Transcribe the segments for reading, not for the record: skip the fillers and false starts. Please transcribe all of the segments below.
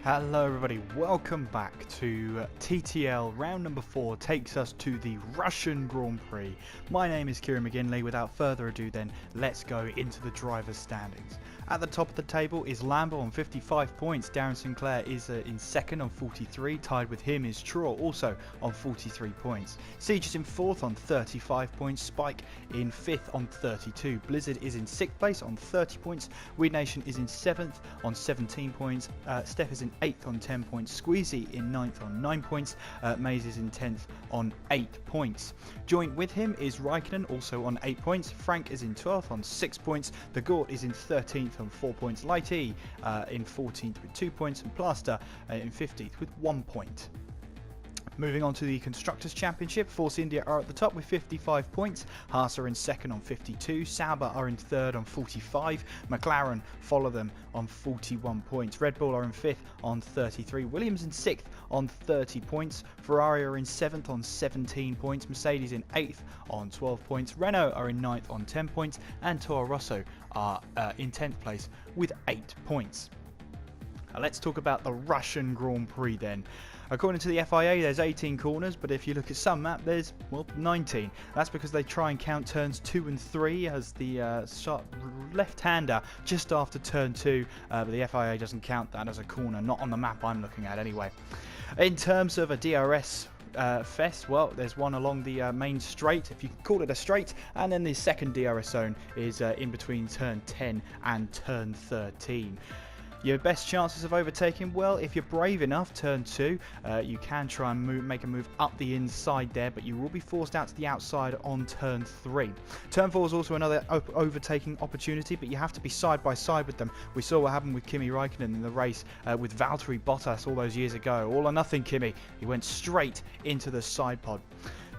Hello everybody, welcome back to TTL. Round number 4 takes us to the Russian Grand Prix. My name is Kieran McGinley. Without further ado then, let's go into the driver's standings. At the top of the table is Lambo on 55 points. Darren Sinclair is in second on 43. Tied with him is Troy, also on 43 points. Siege is in fourth on 35 points. Spike in fifth on 32. Blizzard is in sixth place on 30 points. Weed Nation is in seventh on 17 points. Steph is in 8th on 10 points. Squeezy in 9th on 9 points. Maze is in 10th on 8 points. Joint with him is Raikkonen, also on 8 points. Frank is in 12th on 6 points. The Gort is in 13th on 4 points. Light E in 14th with 2 points. And Plaster in 15th with 1 point. Moving on to the Constructors' Championship, Force India are at the top with 55 points, Haas are in second on 52, Sauber are in third on 45, McLaren follow them on 41 points, Red Bull are in fifth on 33, Williams in sixth on 30 points, Ferrari are in seventh on 17 points, Mercedes in eighth on 12 points, Renault are in ninth on 10 points, and Toro Rosso are in 10th place with 8 points. Now let's talk about the Russian Grand Prix then. According to the FIA, there's 18 corners, but if you look at some map, there's, well, 19. That's because they try and count turns 2 and 3 as the left-hander just after turn 2, but the FIA doesn't count that as a corner, not on the map I'm looking at anyway. In terms of a DRS fest, well, there's one along the main straight, if you can call it a straight, and then the second DRS zone is in between turn 10 and turn 13. Your best chances of overtaking, well, if you're brave enough, turn 2, you can try and make a move up the inside there, but you will be forced out to the outside on turn 3. Turn 4 is also another overtaking opportunity, but you have to be side by side with them. We saw what happened with Kimi Raikkonen in the race with Valtteri Bottas all those years ago. All or nothing, Kimi. He went straight into the side pod.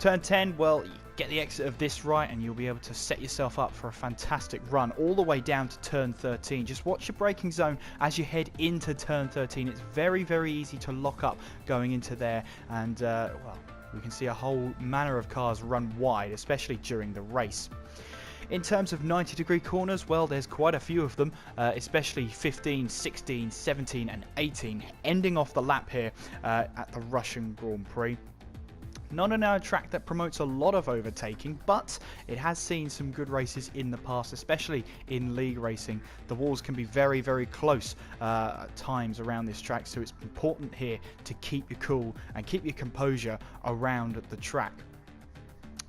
Turn 10, well, get the exit of this right and you'll be able to set yourself up for a fantastic run all the way down to turn 13. Just watch your braking zone as you head into turn 13. It's very, very easy to lock up going into there, and well, we can see a whole manner of cars run wide, especially during the race. In terms of 90-degree corners, well, there's quite a few of them, especially 15, 16, 17 and 18, ending off the lap here at the Russian Grand Prix. Not on our track that promotes a lot of overtaking, but it has seen some good races in the past, especially in league racing. The walls can be very, very close at times around this track, so it's important here to keep your cool and keep your composure around the track.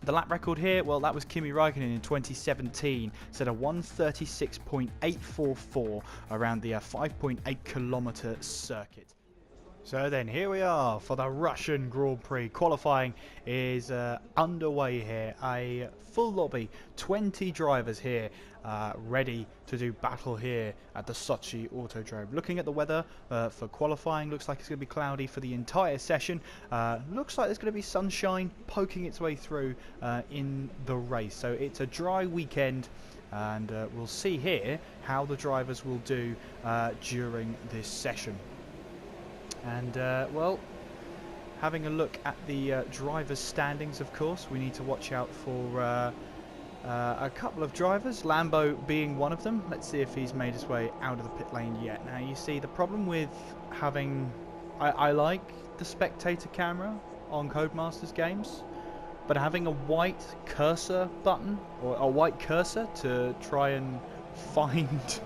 The lap record here, well, that was Kimi Raikkonen in 2017, set a 136.844 around the 5.8 kilometer circuit. So then here we are for the Russian Grand Prix. Qualifying is underway here. A full lobby, 20 drivers here ready to do battle here at the Sochi Autodrome. Looking at the weather for qualifying, looks like it's going to be cloudy for the entire session. Looks like there's going to be sunshine poking its way through in the race. So it's a dry weekend, and we'll see here how the drivers will do during this session. And, well, having a look at the drivers' standings, of course, we need to watch out for a couple of drivers, Lambo being one of them. Let's see if he's made his way out of the pit lane yet. Now, you see, the problem with having... I like the spectator camera on Codemasters games, but having a white cursor button, or a white cursor to try and find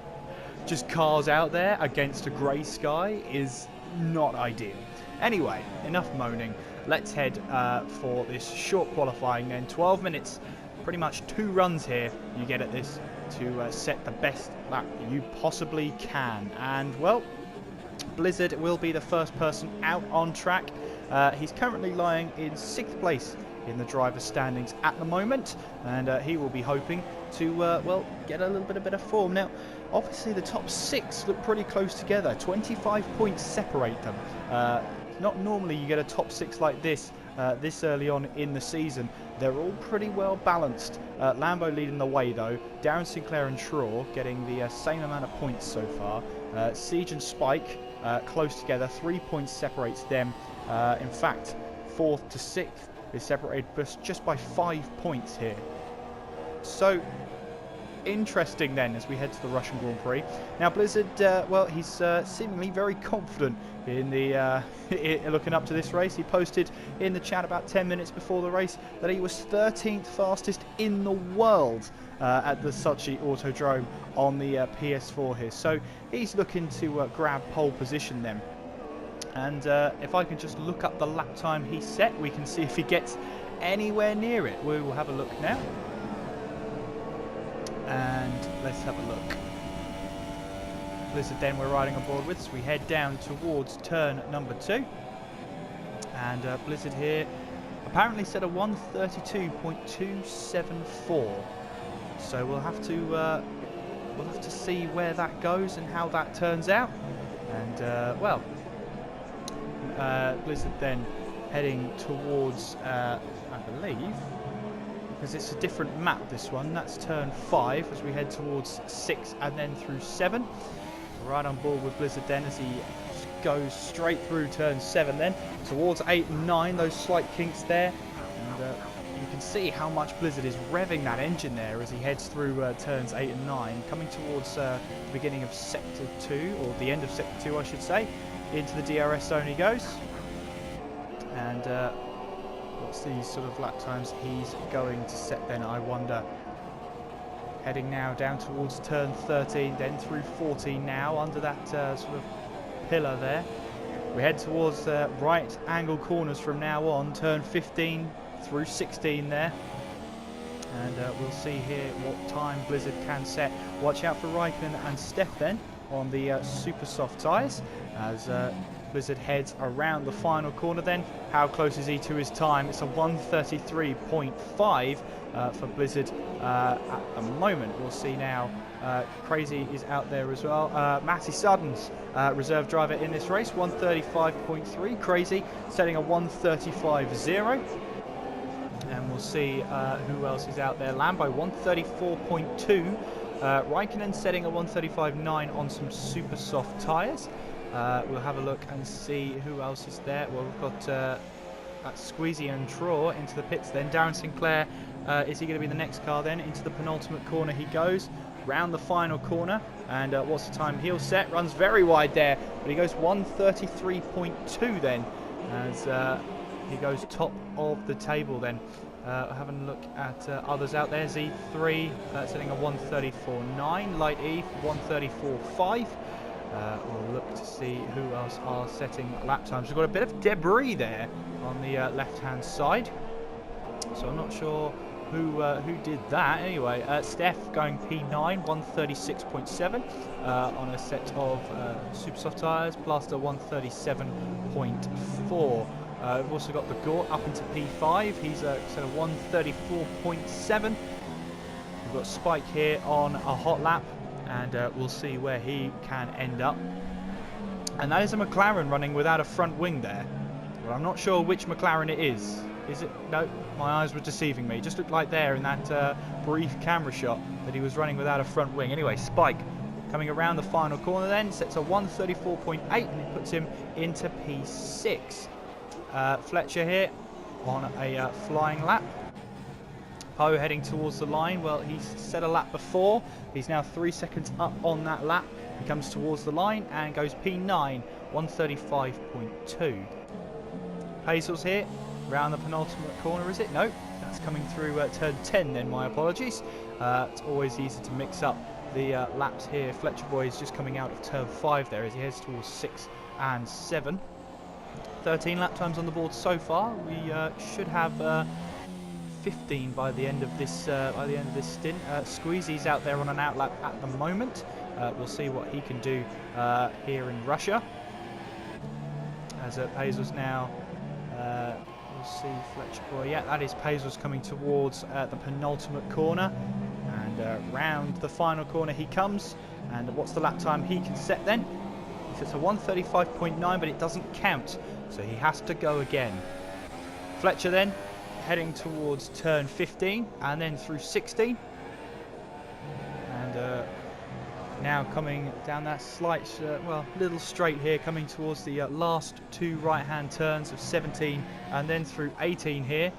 just cars out there against a grey sky is not ideal. Anyway, enough moaning. Let's head for this short qualifying then. 12 minutes, pretty much 2 runs here you get at this to set the best lap you possibly can. And, well, Blizzard will be the first person out on track. He's currently lying in 6th place in the driver's standings at the moment, and he will be hoping to well, get a little bit of better form. Now, obviously the top 6 look pretty close together. 25 points separate them. Not normally you get a top 6 like this this early on in the season. They're all pretty well balanced. Lambo leading the way though. Darren Sinclair and Troy getting the same amount of points so far. Siege and Spike close together. 3 points separates them. In fact, 4th to 6th is separated just by 5 points here. So interesting then as we head to the Russian Grand Prix. Now Blizzard, well, he's seemingly very confident in the looking up to this race. He posted in the chat about 10 minutes before the race that he was 13th fastest in the world at the Sochi Autodrome on the PS4 here. So he's looking to grab pole position then. And if I can just look up the lap time he set, we can see if he gets anywhere near it. We will have a look now. And let's have a look. Blizzard then we're riding on board with, so we head down towards turn number 2. And Blizzard here apparently set a 132.274. So we'll have to see where that goes and how that turns out. And well, Blizzard then heading towards I believe, because it's a different map this one, that's turn 5 as we head towards 6 and then through 7. Right on board with Blizzard then as he goes straight through turn 7 then towards 8 and 9, those slight kinks there. And you can see how much Blizzard is revving that engine there as he heads through turns 8 and 9, coming towards the beginning of sector 2, or the end of sector 2 I should say. Into the DRS zone he goes. And what's these sort of lap times he's going to set then, I wonder. Heading now down towards turn 13, then through 14 now, under that sort of pillar there. We head towards right angle corners from now on, turn 15 through 16 there. And we'll see here what time Blizzard can set. Watch out for Raikkonen and Steph then on the super soft tyres as Blizzard heads around the final corner then. How close is he to his time? It's a 133.5 for Blizzard at the moment. We'll see now. Crazy is out there as well. Matty Sutton's reserve driver in this race, 135.3. Crazy setting a 135.0. And we'll see who else is out there. Lambo 134.2. Raikkonen setting a 135.9 on some super soft tyres. We'll have a look and see who else is there. Well, we've got that Squeezy and Traw into the pits then. Darren Sinclair, is he going to be the next car then? Into the penultimate corner he goes. Round the final corner. And what's the time he'll set? Runs very wide there. But he goes 133.2 then. As he goes top of the table then. Having a look at others out there. Z3 setting a 134.9. Light E 134.5. We'll look to see who else are setting lap times. We've got a bit of debris there on the left-hand side, so I'm not sure who did that. Anyway, Steph going P9, 136.7 on a set of super soft tyres, Plaster 137.4. We've also got the Gort up into P5. He's set a 134.7. We've got Spike here on a hot lap. And we'll see where he can end up. And that is a McLaren running without a front wing there. But I'm not sure which McLaren it is. Is it? No, my eyes were deceiving me. It just looked like there in that brief camera shot that he was running without a front wing. Anyway, Spike coming around the final corner then, sets a 134.8 and it puts him into P6. Fletcher here on a flying lap. Poe heading towards the line. Well, he's set a lap before. He's now 3 seconds up on that lap. He comes towards the line and goes P9, 135.2. Hazel's here, round the penultimate corner, is it? No, that's coming through turn 10 then, my apologies. It's always easy to mix up the laps here. Fletcher Boy is just coming out of turn 5 there as he heads towards 6 and 7. 13 lap times on the board so far. We should have 15 by the end of this stint. Squeezy's out there on an outlap at the moment. We'll see what he can do here in Russia. As Paisley's now, we'll see Fletcher Boy. Yeah, that is Paisley's coming towards the penultimate corner, and round the final corner he comes. And what's the lap time he can set then? He sets a 135.9, but it doesn't count, so he has to go again. Fletcher then heading towards turn 15 and then through 16, and now coming down that slight well, little straight here, coming towards the last two right hand turns of 17 and then through 18 here.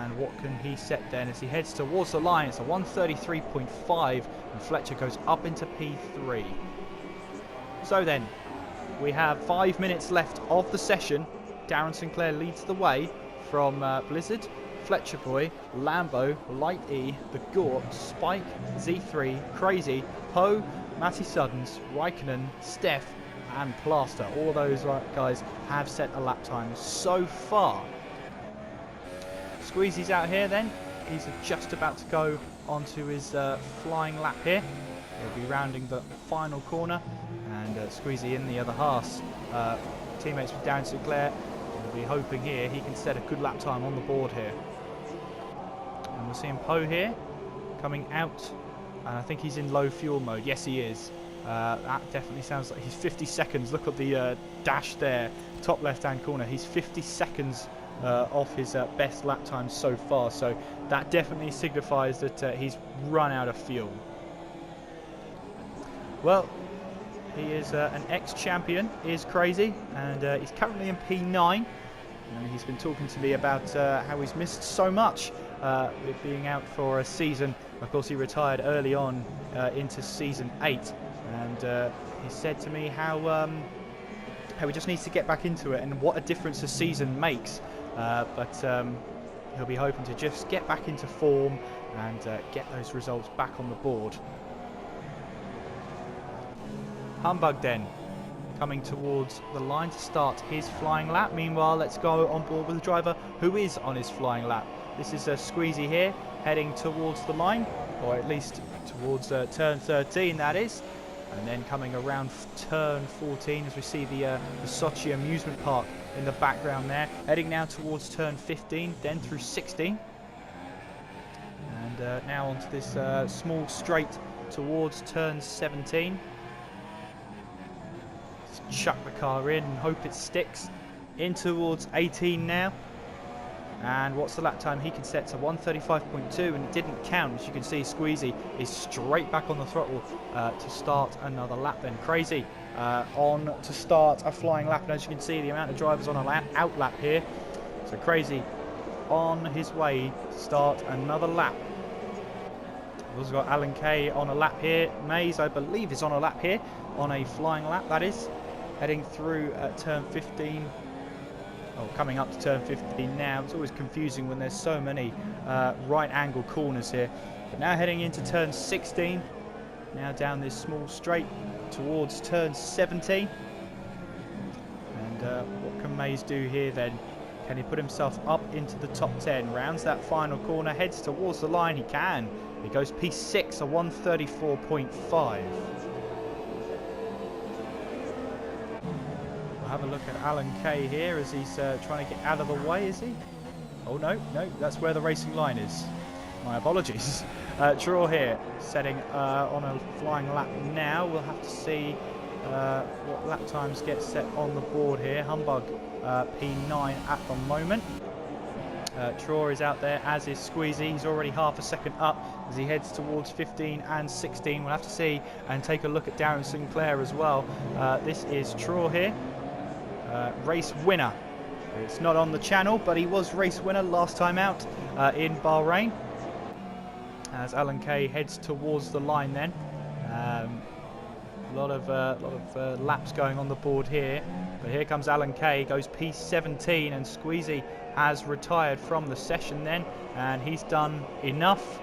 And what can he set then as he heads towards the line? It's a 1:33.5, and Fletcher goes up into P3. So then, we have 5 minutes left of the session. Darren Sinclair leads the way from Blizzard, Fletcher Boy, Lambo, Light E, The Gort, Spike, Z3, Crazy, Poe, Matty Suddens, Raikkonen, Steph, and Plaster. All those guys have set a lap time so far. Squeezy's out here then. He's just about to go onto his flying lap here. He'll be rounding the final corner, and Squeezy in the other half. Teammates with Darren Sinclair. We'll be hoping here he can set a good lap time on the board here. And we're seeing Poe here coming out, and I think he's in low fuel mode. Yes, he is. That definitely sounds like he's 50 seconds. Look at the dash there, top left-hand corner. He's 50 seconds off his best lap time so far. So that definitely signifies that he's run out of fuel. Well, he is an ex-champion, is Crazy, and he's currently in P9. And he's been talking to me about how he's missed so much with being out for a season. Of course, he retired early on into season 8, and he said to me how he just needs to get back into it and what a difference a season makes. But he'll be hoping to just get back into form and get those results back on the board. Humbug then coming towards the line to start his flying lap. Meanwhile, let's go on board with the driver who is on his flying lap. This is Squeezy here, heading towards the line, or at least towards turn 13, that is. And then coming around turn 14 as we see the Sochi amusement park in the background there. Heading now towards turn 15, then through 16. And now onto this small straight towards turn 17. Chuck the car in and hope it sticks. In towards 18 now. And what's the lap time he can set to 1:35.2, and it didn't count. As you can see, Squeezy is straight back on the throttle to start another lap then. Crazy on to start a flying lap, and as you can see, the amount of drivers on a out lap here. So Crazy on his way to start another lap. We've also got Alan Kay on a lap here. Mays, I believe, is on a lap here, on a flying lap, that is. Heading through turn 15. Oh, coming up to turn 15 now. It's always confusing when there's so many right angle corners here. But now heading into turn 16. Now down this small straight towards turn 17. And what can Mays do here then? Can he put himself up into the top 10? Rounds that final corner, heads towards the line. He can. He goes P6, a 1:34.5. Have a look at Alan Kay here as he's trying to get out of the way, is he? Oh no, that's where the racing line is. My apologies. Draw here, setting on a flying lap now. We'll have to see what lap times get set on the board here. Humbug P9 at the moment. Traw is out there, as is Squeezy. He's already half a second up as he heads towards 15 and 16. We'll have to see and take a look at Darren Sinclair as well. This is Traw here. Race winner. It's not on the channel, but he was race winner last time out in Bahrain. As Alan Kay heads towards the line then. A lot of laps going on the board here. But here comes Alan Kay, goes P17, and Squeezy has retired from the session then. And he's done enough.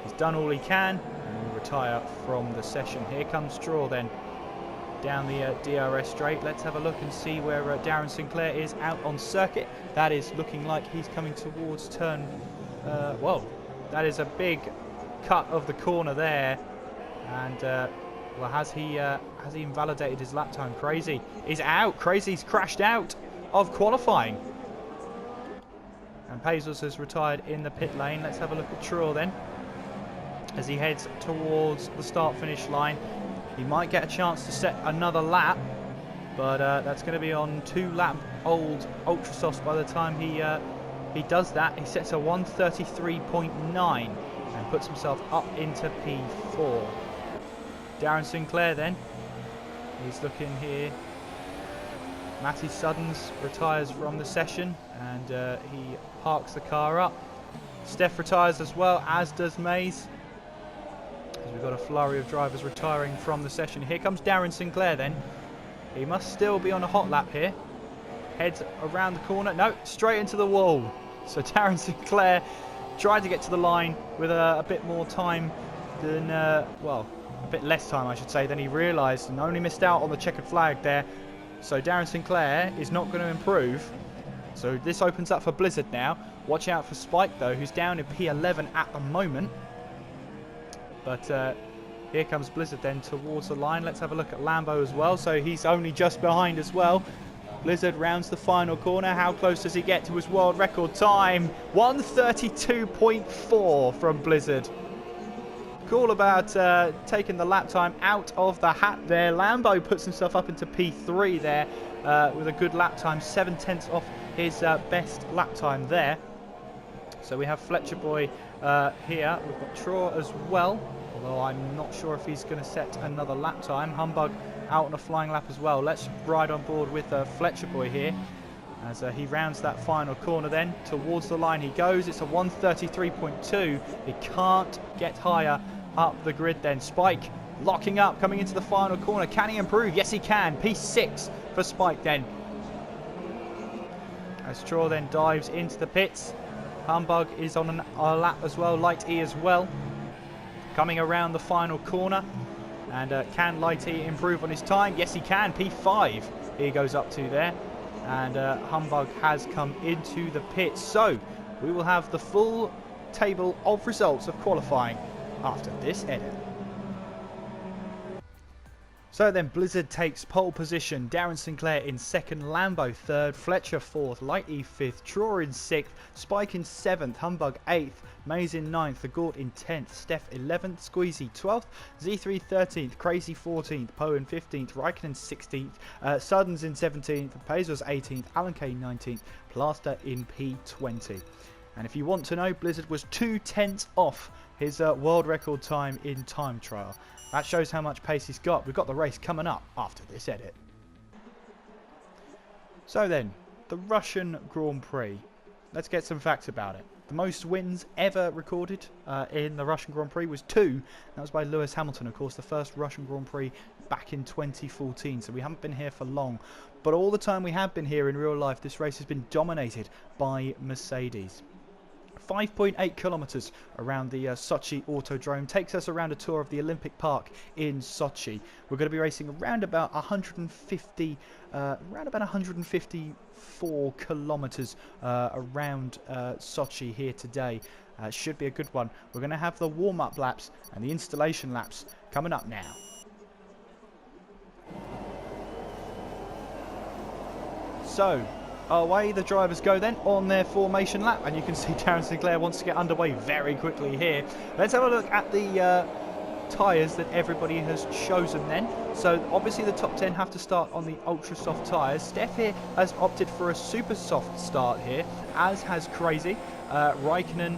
He's done all he can and will retire from the session. Here comes Straw then. Down the DRS straight. Let's have a look and see where Darren Sinclair is out on circuit. That is looking like he's coming towards turn well, that is a big cut of the corner there, and well, has he invalidated his lap time? Crazy is out. Crazy's crashed out of qualifying, and Pazos has retired in the pit lane. Let's have a look at Traw then as he heads towards the start finish line. He might get a chance to set another lap, but that's going to be on 2 lap old Ultrasofts by the time he does that. He sets a 1:33.9 and puts himself up into P4. Darren Sinclair then, he's looking here Matty Suddens retires from the session, and he parks the car up. Steph retires as well, as does Mays. As we've got a flurry of drivers retiring from the session. Here comes Darren Sinclair then. He must still be on a hot lap here. Heads around the corner. No, straight into the wall. So Darren Sinclair tried to get to the line with a bit more time than, well, a bit less time I should say, than he realised, and only missed out on the checkered flag there. So Darren Sinclair is not going to improve. So this opens up for Blizzard now. Watch out for Spike though, who's down in P11 at the moment. But here comes Blizzard then towards the line. Let's have a look at Lambo as well. So he's only just behind as well. Blizzard rounds the final corner. How close does he get to his world record time? 1:32.4 from Blizzard. Cool about taking the lap time out of the hat there. Lambo puts himself up into P3 there with a good lap time. 7/10 off his best lap time there. So we have Fletcher Boy here. We've got Traw as well, although I'm not sure if he's going to set another lap time. Humbug out on a flying lap as well. Let's ride on board with Fletcher Boy here as he rounds that final corner then. Towards the line he goes. It's a 1:33.2. He can't get higher up the grid then. Spike locking up, coming into the final corner. Can he improve? Yes, he can. P6 for Spike then. As Traw then dives into the pits. Humbug is on a lap as well. Light E as well. Coming around the final corner. And can Light E improve on his time? Yes, he can. P5 he goes up to there. And Humbug has come into the pits. So we will have the full table of results of qualifying after this edit. So then Blizzard takes pole position. Darren Sinclair in second, Lambo third, Fletcher fourth, Light E fifth, Traw in sixth, Spike in seventh, Humbug eighth, Mays in ninth, The Gort in 10th, Steph 11th, Squeezy 12th, Z3 13th, Crazy 14th, Poe in 15th, Raikkonen 16th, Suddens in 17th, Pazos 18th, Alan K 19th, Plaster in P20. And if you want to know, Blizzard was 2/10 off his world record time in time trial. That shows how much pace he's got. We've got the race coming up after this edit. So then, the Russian Grand Prix. Let's get some facts about it. The most wins ever recorded in the Russian Grand Prix was 2. That was by Lewis Hamilton, of course, the first Russian Grand Prix back in 2014. So we haven't been here for long. But all the time we have been here in real life, this race has been dominated by Mercedes. 5.8 kilometers around the Sochi Autodrome takes us around a tour of the Olympic Park in Sochi. We're going to be racing around about 154 kilometers around Sochi here today. Should be a good one. We're going to have the warm-up laps and the installation laps coming up now. So away the drivers go then on their formation lap, and you can see Darren Sinclair wants to get underway very quickly here. Let's have a look at the tyres that everybody has chosen then. So obviously the top 10 have to start on the ultra soft tyres. Steph here has opted for a super soft start here, as has Crazy. Raikkonen,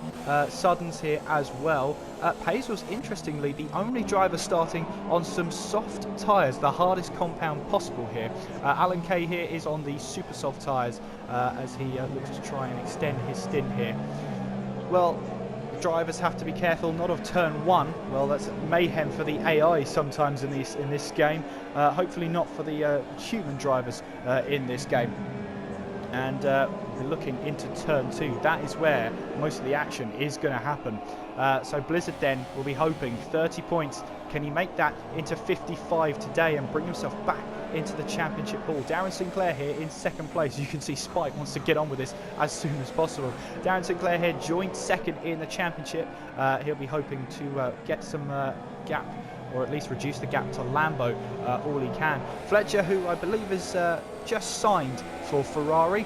Suddens here as well. Pace was interestingly the only driver starting on some soft tyres, the hardest compound possible here. Alan Kay here is on the super soft tyres as he looks to try and extend his stint here. Well, drivers have to be careful not of turn 1. Well, that's mayhem for the AI sometimes in this game. Hopefully not for the human drivers in this game. And we're looking into turn 2. That is where most of the action is going to happen. So Blizzard then will be hoping 30 points. Can he make that into 55 today and bring himself back into the championship hall? Darren Sinclair here in second place. You can see Spike wants to get on with this as soon as possible. Darren Sinclair here joint second in the championship. He'll be hoping to get some gap, or at least reduce the gap to Lambo all he can. Fletcher, who I believe is just signed for Ferrari,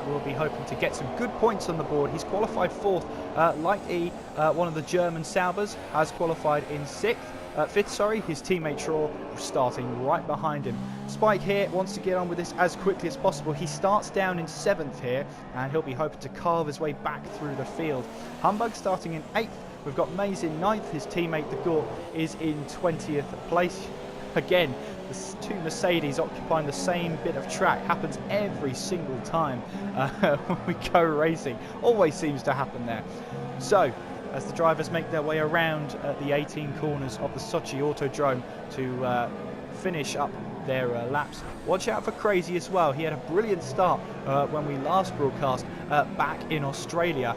will be hoping to get some good points on the board. He's qualified 4th. Light E, one of the German Saubers, has qualified in 5th, sorry. His teammate Traw starting right behind him. Spike here wants to get on with this as quickly as possible. He starts down in 7th here, and he'll be hoping to carve his way back through the field. Humbug starting in 8th. We've got Mays in 9th. His teammate The Gort is in 20th place. Again, the two Mercedes occupying the same bit of track happens every single time when we go racing. Always seems to happen there. So, as the drivers make their way around the 18 corners of the Sochi Autodrome to finish up their laps. Watch out for Crazy as well. He had a brilliant start when we last broadcast back in Australia,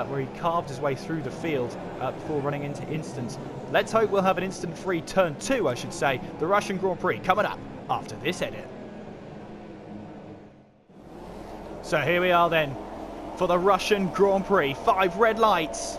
where he carved his way through the field before running into instants. Let's hope we'll have an instant-free turn 2, I should say. The Russian Grand Prix coming up after this edit. So here we are then for the Russian Grand Prix. 5 red lights.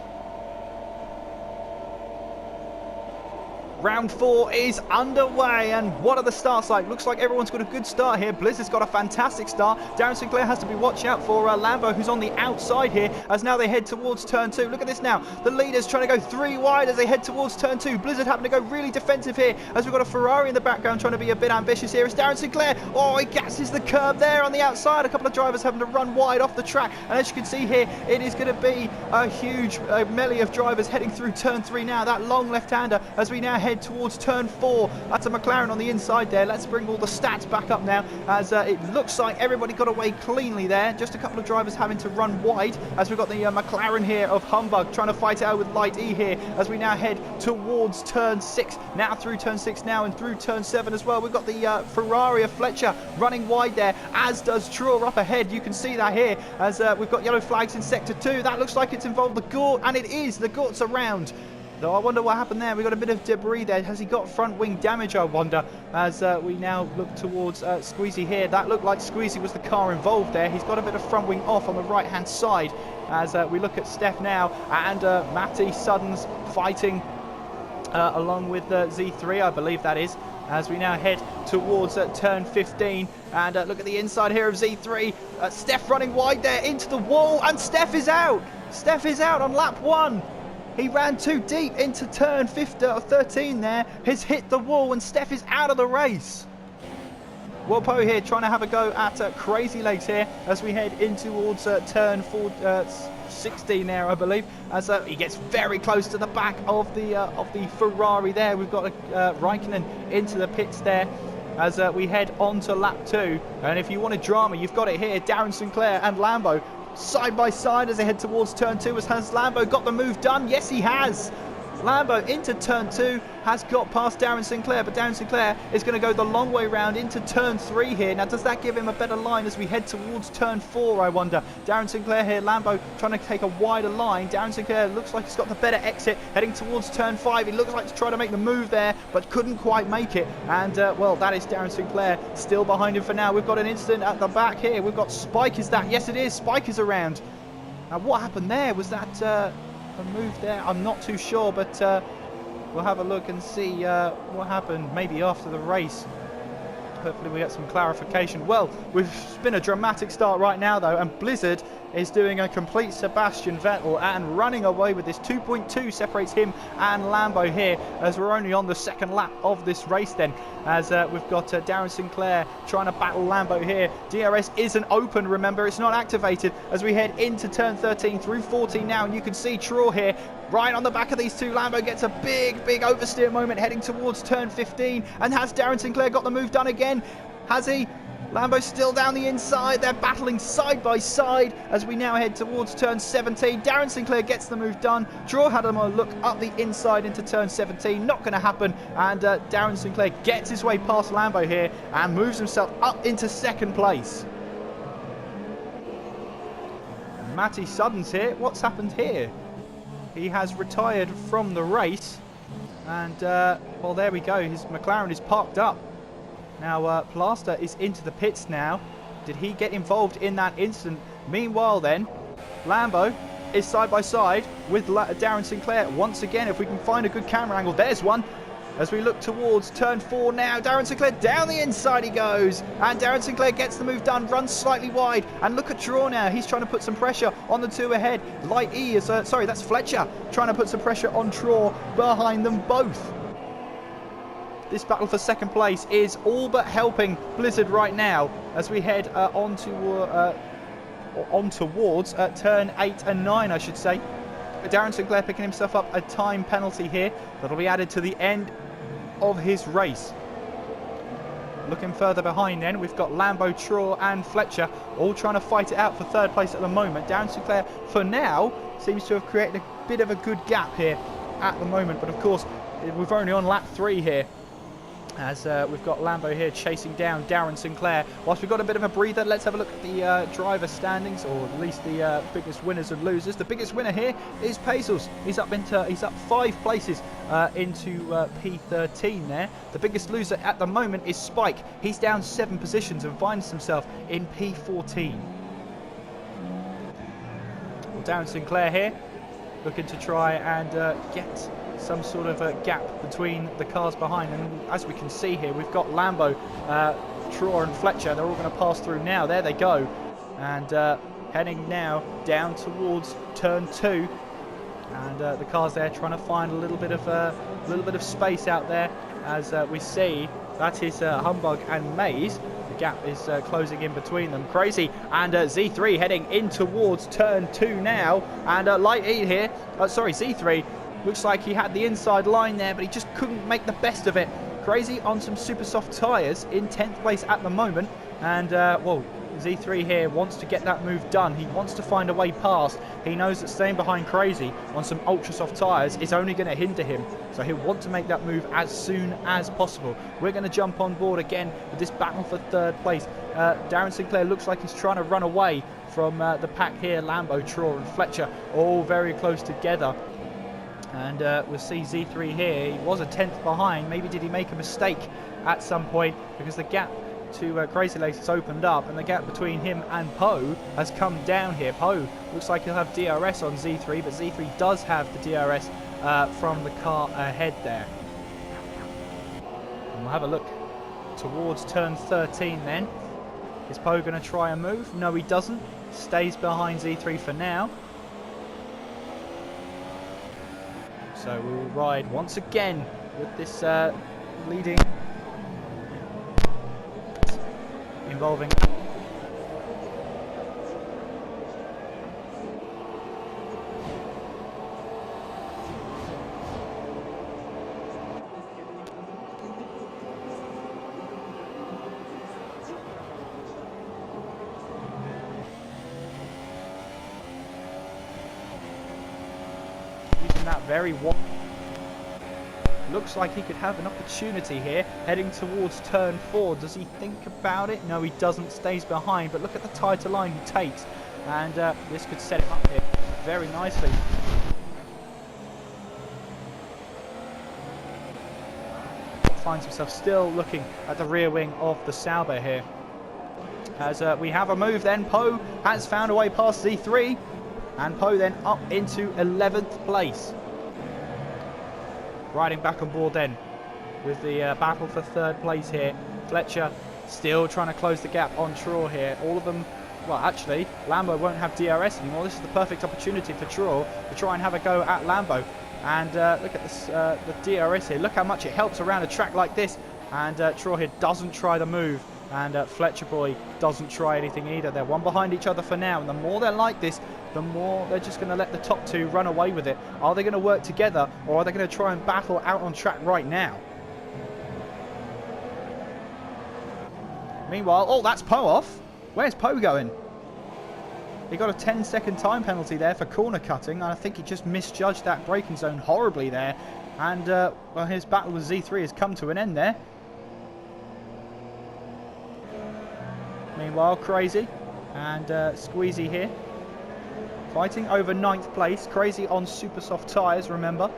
Round 4 is underway, and what are the starts like? Looks like everyone's got a good start here. Blizzard's got a fantastic start. Darren Sinclair has to be watched out for Lambo, who's on the outside here, as now they head towards turn 2. Look at this now. The leaders trying to go 3 wide as they head towards turn 2. Blizzard having to go really defensive here, as we've got a Ferrari in the background trying to be a bit ambitious here. It's Darren Sinclair. Oh, he gasses the curb there on the outside. A couple of drivers having to run wide off the track, and as you can see here, it is going to be a huge melee of drivers heading through turn 3 now. That long left-hander as we now head towards turn 4. That's a McLaren on the inside there. Let's bring all the stats back up now, as it looks like everybody got away cleanly there. Just a couple of drivers having to run wide, as we've got the McLaren here of Humbug trying to fight out with Light E here, as we now head towards turn 6. Now through turn 6 now, and through turn 7 as well. We've got the Ferrari of Fletcher running wide there, as does True up ahead. You can see that here, as we've got yellow flags in sector 2. That looks like it's involved the Gort, and it is. The Gort's around. Though I wonder what happened there. We got a bit of debris there. Has he got front wing damage, I wonder, as we now look towards Squeezy here. That looked like Squeezy was the car involved there. He's got a bit of front wing off on the right hand side, as we look at Steph now, and Matty Suddens fighting along with Z3, I believe that is, as we now head towards turn 15. And look at the inside here of Z3. Steph running wide there into the wall, and Steph is out. Steph is out on lap 1. He ran too deep into turn 13 there. Has hit the wall, and Steph is out of the race. Wopo here trying to have a go at Crazy Legs here as we head in towards turn 16 there, I believe, as he gets very close to the back of the Ferrari there. We've got Raikkonen into the pits there, as we head on to lap 2. And if you wanted drama, you've got it here. Darren Sinclair and Lambo side by side as they head towards turn 2. Has Lambo got the move done? Yes, he has. Lambo into turn 2 has got past Darren Sinclair, but Darren Sinclair is going to go the long way round into turn 3 here. Now, does that give him a better line as we head towards turn 4, I wonder? Darren Sinclair here, Lambo trying to take a wider line. Darren Sinclair looks like he's got the better exit, heading towards turn 5. He looks like he's trying to make the move there, but couldn't quite make it. And, well, that is Darren Sinclair still behind him for now. We've got an incident at the back here. We've got Spike, is that? Yes, it is. Spike is around. Now, what happened there? Was that a move there? I'm not too sure, but we'll have a look and see what happened maybe after the race. Hopefully we get some clarification. Well, we've been a dramatic start right now though, and Blizzard is doing a complete Sebastian Vettel and running away with this. 2.2 separates him and Lambo here, as we're only on the second lap of this race then, as we've got Darren Sinclair trying to battle Lambo here. DRS isn't open, remember, it's not activated, as we head into turn 13 through 14 now, and you can see Troy here right on the back of these two. Lambo gets a big oversteer moment heading towards turn 15, and has Darren Sinclair got the move done again? Has he? Lambo still down the inside. They're battling side by side as we now head towards turn 17. Darren Sinclair gets the move done. Draw had him a look up the inside into turn 17. Not going to happen. And Darren Sinclair gets his way past Lambo here and moves himself up into second place. Matty Suddens here. What's happened here? He has retired from the race. And, well, there we go. His McLaren is parked up. Now, Plaster is into the pits now. Did he get involved in that incident? Meanwhile, then, Lambo is side by side with Darren Sinclair. Once again, if we can find a good camera angle, there's one. As we look towards turn 4 now, Darren Sinclair down the inside he goes. And Darren Sinclair gets the move done, runs slightly wide. And look at Draw now. He's trying to put some pressure on the two ahead. Light E is, sorry, that's Fletcher trying to put some pressure on Traw behind them both. This battle for second place is all but helping Blizzard right now as we head on towards turn 8 and 9, I should say. Darren Sinclair picking himself up a time penalty here that'll be added to the end of his race. Looking further behind then, we've got Lambo, Traw and Fletcher all trying to fight it out for third place at the moment. Darren Sinclair, for now, seems to have created a bit of a good gap here at the moment. But of course, we're only on lap 3 here, as we've got Lambo here chasing down Darren Sinclair. Whilst we've got a bit of a breather, let's have a look at the driver standings, or at least the biggest winners and losers. The biggest winner here is Pazels. He's up 5 places into P13 there. The biggest loser at the moment is Spike. He's down 7 positions and finds himself in P14. Well, Darren Sinclair here, looking to try and get some sort of a gap between the cars behind, and as we can see here, we've got Lambo, Traw and Fletcher. They're all going to pass through now. There they go, and heading now down towards turn 2, and the cars there trying to find a little bit of space out there, as we see that is Humbug and Maze. The gap is closing in between them. Crazy and Z3 heading in towards turn 2 now, and Light E here, Z3 looks like he had the inside line there, but he just couldn't make the best of it. Crazy on some super soft tyres in 10th place at the moment, and well, Z3 here wants to get that move done. He wants to find a way past. He knows that staying behind Crazy on some ultra soft tyres is only going to hinder him, so he'll want to make that move as soon as possible. We're going to jump on board again with this battle for third place. Darren Sinclair looks like he's trying to run away from the pack here. Lambo, Traw and Fletcher all very close together. And we'll see Z3 here. He was a 10th behind. Maybe did he make a mistake at some point, because the gap to Crazy Legs has opened up, and the gap between him and Poe has come down here. Poe looks like he'll have DRS on Z3, but Z3 does have the DRS from the car ahead there. And we'll have a look towards turn 13 then. Is Poe going to try a move? No, he doesn't. Stays behind Z3 for now. So we will ride once again with this leading, involving using that very wide. Looks like he could have an opportunity here, heading towards turn 4. Does he think about it? No, he doesn't. Stays behind, but look at the tighter line he takes, and this could set him up here very nicely. Finds himself still looking at the rear wing of the Sauber here. As we have a move then, Poe has found a way past Z3, and Poe then up into 11th place. Riding back on board then with the battle for third place here. Fletcher still trying to close the gap on Traw here. All of them, well actually, Lambo won't have DRS anymore. This is the perfect opportunity for Traw to try and have a go at Lambo. And look at this, the DRS here. Look how much it helps around a track like this. And Traw here doesn't try the move. And Fletcher boy doesn't try anything either. They're one behind each other for now. And the more they're like this, the more they're just going to let the top two run away with it. Are they going to work together, or are they going to try and battle out on track right now? Meanwhile, oh, that's Poe off. Where's Poe going? He got a 10-second time penalty there for corner cutting, and I think he just misjudged that braking zone horribly there. And well, his battle with Z3 has come to an end there. Meanwhile, Crazy and Squeezy here, fighting over 9th place. Crazy on super soft tyres, remember,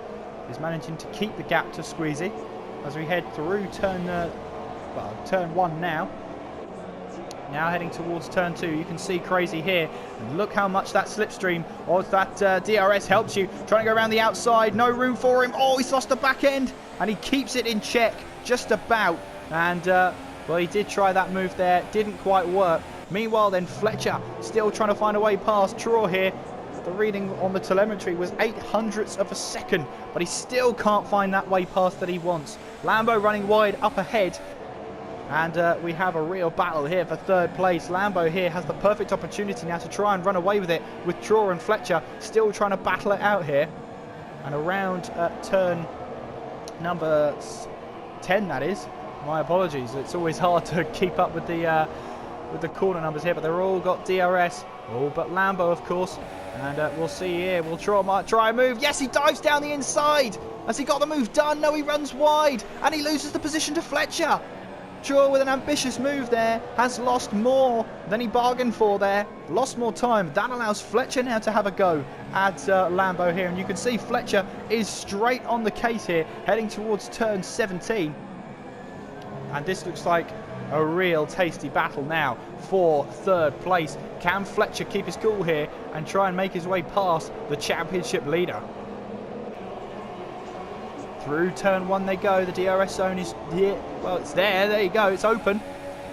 is managing to keep the gap to Squeezy as we head through turn 1 now. Now heading towards turn 2, you can see Crazy here, and look how much that slipstream or that DRS helps you. Trying to go around the outside, no room for him. Oh, he's lost the back end, and he keeps it in check just about. And well, he did try that move there, didn't quite work. Meanwhile then, Fletcher still trying to find a way past Traw here. The reading on the telemetry was 0.08 of a second, but he still can't find that way past that he wants. Lambo running wide up ahead, and we have a real battle here for third place. Lambo here has the perfect opportunity now to try and run away with it, with Traw and Fletcher still trying to battle it out here. And around turn number 10, that is, My apologies. It's always hard to keep up with the corner numbers here, but they're all got DRS. All but Lambo, of course. And we'll see here. We'll try a move. Yes, he dives down the inside. Has he got the move done? No, he runs wide. And he loses the position to Fletcher. Draw with an ambitious move there. Has lost more than he bargained for there. Lost more time. That allows Fletcher now to have a go at Lambo here. And you can see Fletcher is straight on the case here, heading towards turn 17. And this looks like a real tasty battle now for third place. Can Fletcher keep his cool here and try and make his way past the championship leader? Through turn 1 they go. The DRS zone is here. Well, it's there. There you go. It's open.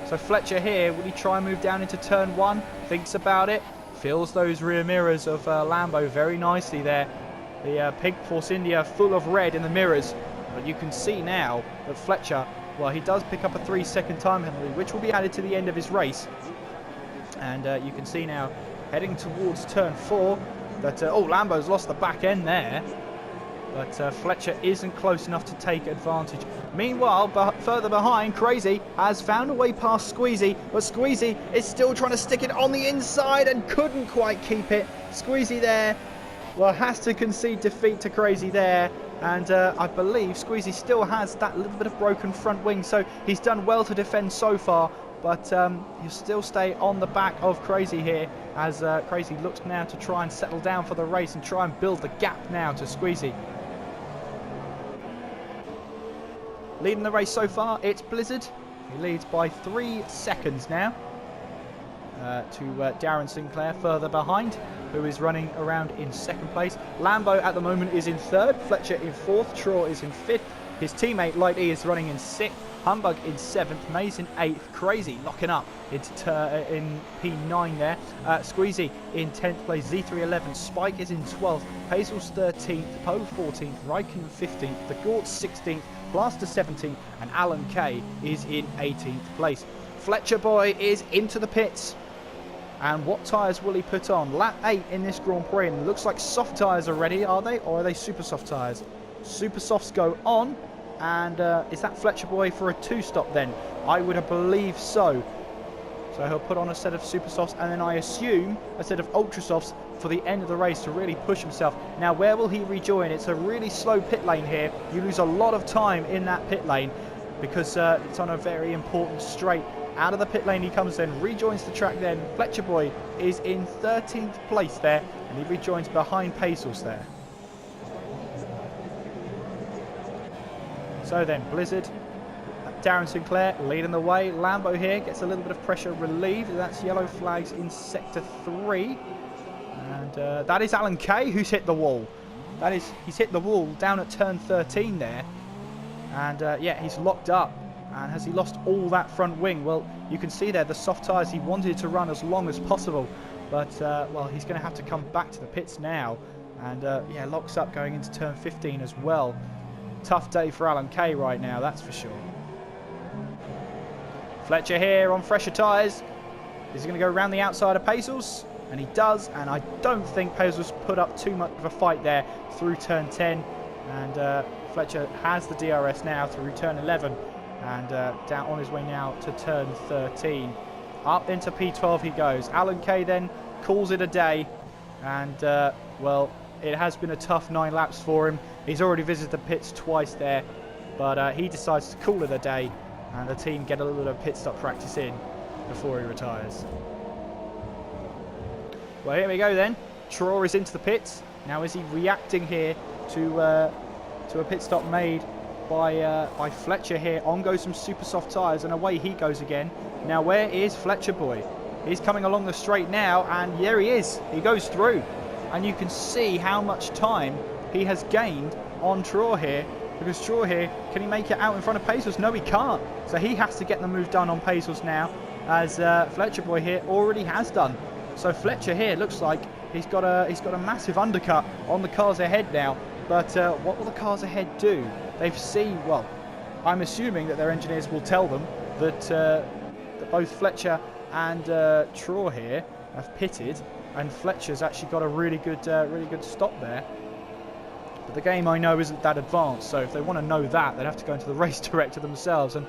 So Fletcher here, will he try and move down into turn 1? Thinks about it. Feels those rear mirrors of Lambo very nicely there. The Pink Force India full of red in the mirrors. But you can see now that Fletcher, well, he does pick up a 3-second time penalty, which will be added to the end of his race. And you can see now, heading towards turn 4, that, Lambo's lost the back end there. But Fletcher isn't close enough to take advantage. Meanwhile, further behind, Crazy has found a way past Squeezy, but Squeezy is still trying to stick it on the inside and couldn't quite keep it. Squeezy there, well, has to concede defeat to Crazy there. And I believe Squeezy still has that little bit of broken front wing, so he's done well to defend so far. But he'll still stay on the back of Crazy here, as Crazy looks now to try and settle down for the race and try and build the gap now to Squeezy. Leading the race so far, it's Blizzard. He leads by 3 seconds now to Darren Sinclair further behind, who is running around in 2nd place. Lambo at the moment is in 3rd, Fletcher in 4th, Traw is in 5th. His teammate Light E is running in 6th, Humbug in 7th, Maze in 8th, Crazy locking up into in P9 there. Squeezy in 10th place, Z311, Spike is in 12th, Hazel's 13th, Poe 14th, Ryken 15th, The Gort 16th, Blaster 17th, and Alan K is in 18th place. Fletcher boy is into the pits. And what tyres will he put on? Lap 8 in this Grand Prix, and looks like soft tyres are ready, are they? Or are they super soft tyres? Super softs go on. And is that Fletcher boy for a 2-stop then? I would believe so. So he'll put on a set of super softs, and then I assume a set of ultra softs for the end of the race to really push himself. Now, where will he rejoin? It's a really slow pit lane here. You lose a lot of time in that pit lane because it's on a very important straight. Out of the pit lane he comes then, rejoins the track then. Fletcher boy is in 13th place there, and he rejoins behind Pacels there. So then, Blizzard, Darren Sinclair leading the way. Lambo here gets a little bit of pressure relieved. That's yellow flags in sector 3. And that is Alan Kay who's hit the wall. He's hit the wall down at turn 13 there. And yeah, he's locked up. And has he lost all that front wing? Well, you can see there the soft tyres. He wanted to run as long as possible. But, well, he's going to have to come back to the pits now. And, yeah, locks up going into turn 15 as well. Tough day for Alan Kay right now, that's for sure. Fletcher here on fresher tyres. Is he going to go around the outside of Pacels? And he does, and I don't think Pacels put up too much of a fight there through turn 10. And Fletcher has the DRS now through turn 11. And down on his way now to turn 13. Up into P12 he goes. Alan Kay then calls it a day. And, well, it has been a tough 9 laps for him. He's already visited the pits twice there. But he decides to call it a day. And the team get a little bit of pit stop practice in before he retires. Well, here we go then. Traw is into the pits. Now, is he reacting here to a pit stop made by Fletcher here? On goes some super soft tyres, and away he goes again. Now, where is Fletcher boy? He's coming along the straight now, and there he is. He goes through. And you can see how much time he has gained on Traw here. Because Traw here, can he make it out in front of Pacels? No, he can't. So he has to get the move done on Pacels now, as Fletcher boy here already has done. So Fletcher here looks like he's got a massive undercut on the cars ahead now. But what will the cars ahead do? They've seen, well, I'm assuming that their engineers will tell them that both Fletcher and Traw here have pitted, and Fletcher's actually got a really good stop there. But the game, I know, isn't that advanced, so if they want to know that, they'd have to go into the race director themselves. And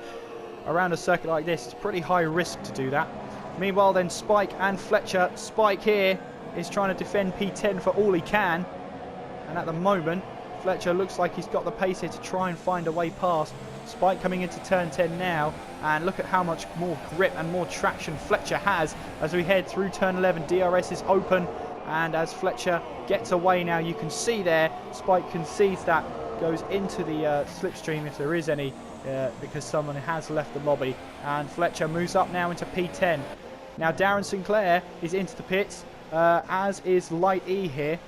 around a circuit like this, it's pretty high risk to do that. Meanwhile then, Spike and Fletcher. Spike here is trying to defend P10 for all he can. And at the moment, Fletcher looks like he's got the pace here to try and find a way past. Spike coming into turn 10 now, and look at how much more grip and more traction Fletcher has as we head through turn 11. DRS is open, and as Fletcher gets away now, you can see there, Spike concedes that, goes into the slipstream if there is any, because someone has left the lobby, and Fletcher moves up now into P10. Now Darren Sinclair is into the pits, as is Light E here.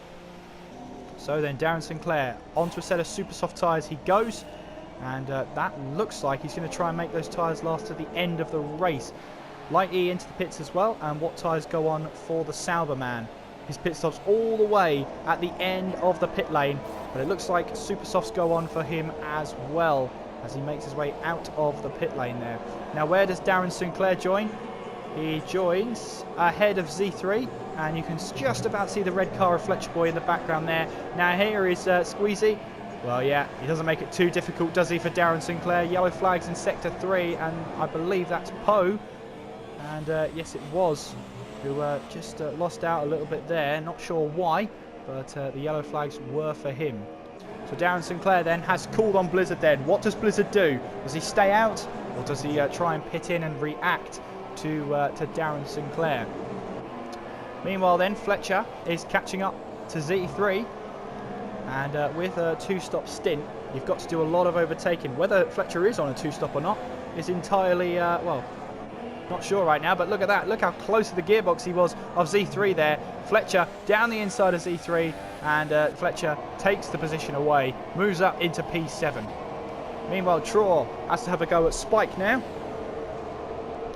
So then Darren Sinclair onto a set of super soft tyres he goes, and that looks like he's going to try and make those tyres last to the end of the race. Light E into the pits as well, and what tyres go on for the Sauberman? His pit stops all the way at the end of the pit lane, but it looks like super softs go on for him as well as he makes his way out of the pit lane there. Now where does Darren Sinclair join? He joins ahead of Z3, and you can just about see the red car of Fletcher Boy in the background there. Now here is Squeezy. Well, yeah, he doesn't make it too difficult, does he, for Darren Sinclair? Yellow flags in Sector 3, and I believe that's Poe. And yes, it was, who just lost out a little bit there. Not sure why, but the yellow flags were for him. So Darren Sinclair then has called on Blizzard then. What does Blizzard do? Does he stay out, or does he try and pit in and react to Darren Sinclair? Meanwhile then, Fletcher is catching up to Z3, and with a two-stop stint, you've got to do a lot of overtaking. Whether Fletcher is on a two-stop or not is entirely, well, not sure right now, but look at that. Look how close to the gearbox he was of Z3 there. Fletcher down the inside of Z3, and Fletcher takes the position away, moves up into P7. Meanwhile, Traw has to have a go at Spike now,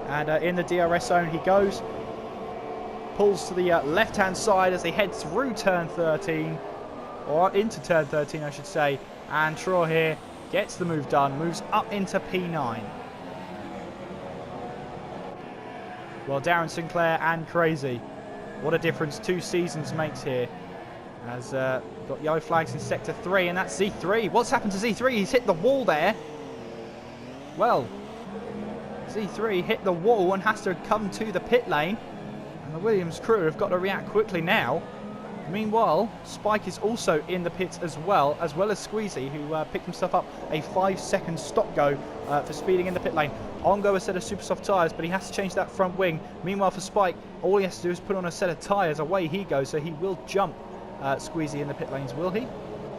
and in the DRS zone he goes. Pulls to the left-hand side as they head through turn 13, or into turn 13 I should say, and Traw here gets the move done, moves up into P9. Well, Darren Sinclair and Crazy, what a difference 2 seasons makes here, as got yellow flags in Sector 3, and that's Z3. What's happened to Z3? He's hit the wall there. Well, Z3 hit the wall and has to come to the pit lane. The Williams crew have got to react quickly now. Meanwhile, Spike is also in the pits as well as Squeezy, who picked himself up a 5-second stop go for speeding in the pit lane. On go a set of super soft tyres, but he has to change that front wing. Meanwhile for Spike, all he has to do is put on a set of tyres. Away he goes, so he will jump Squeezy in the pit lanes, will he?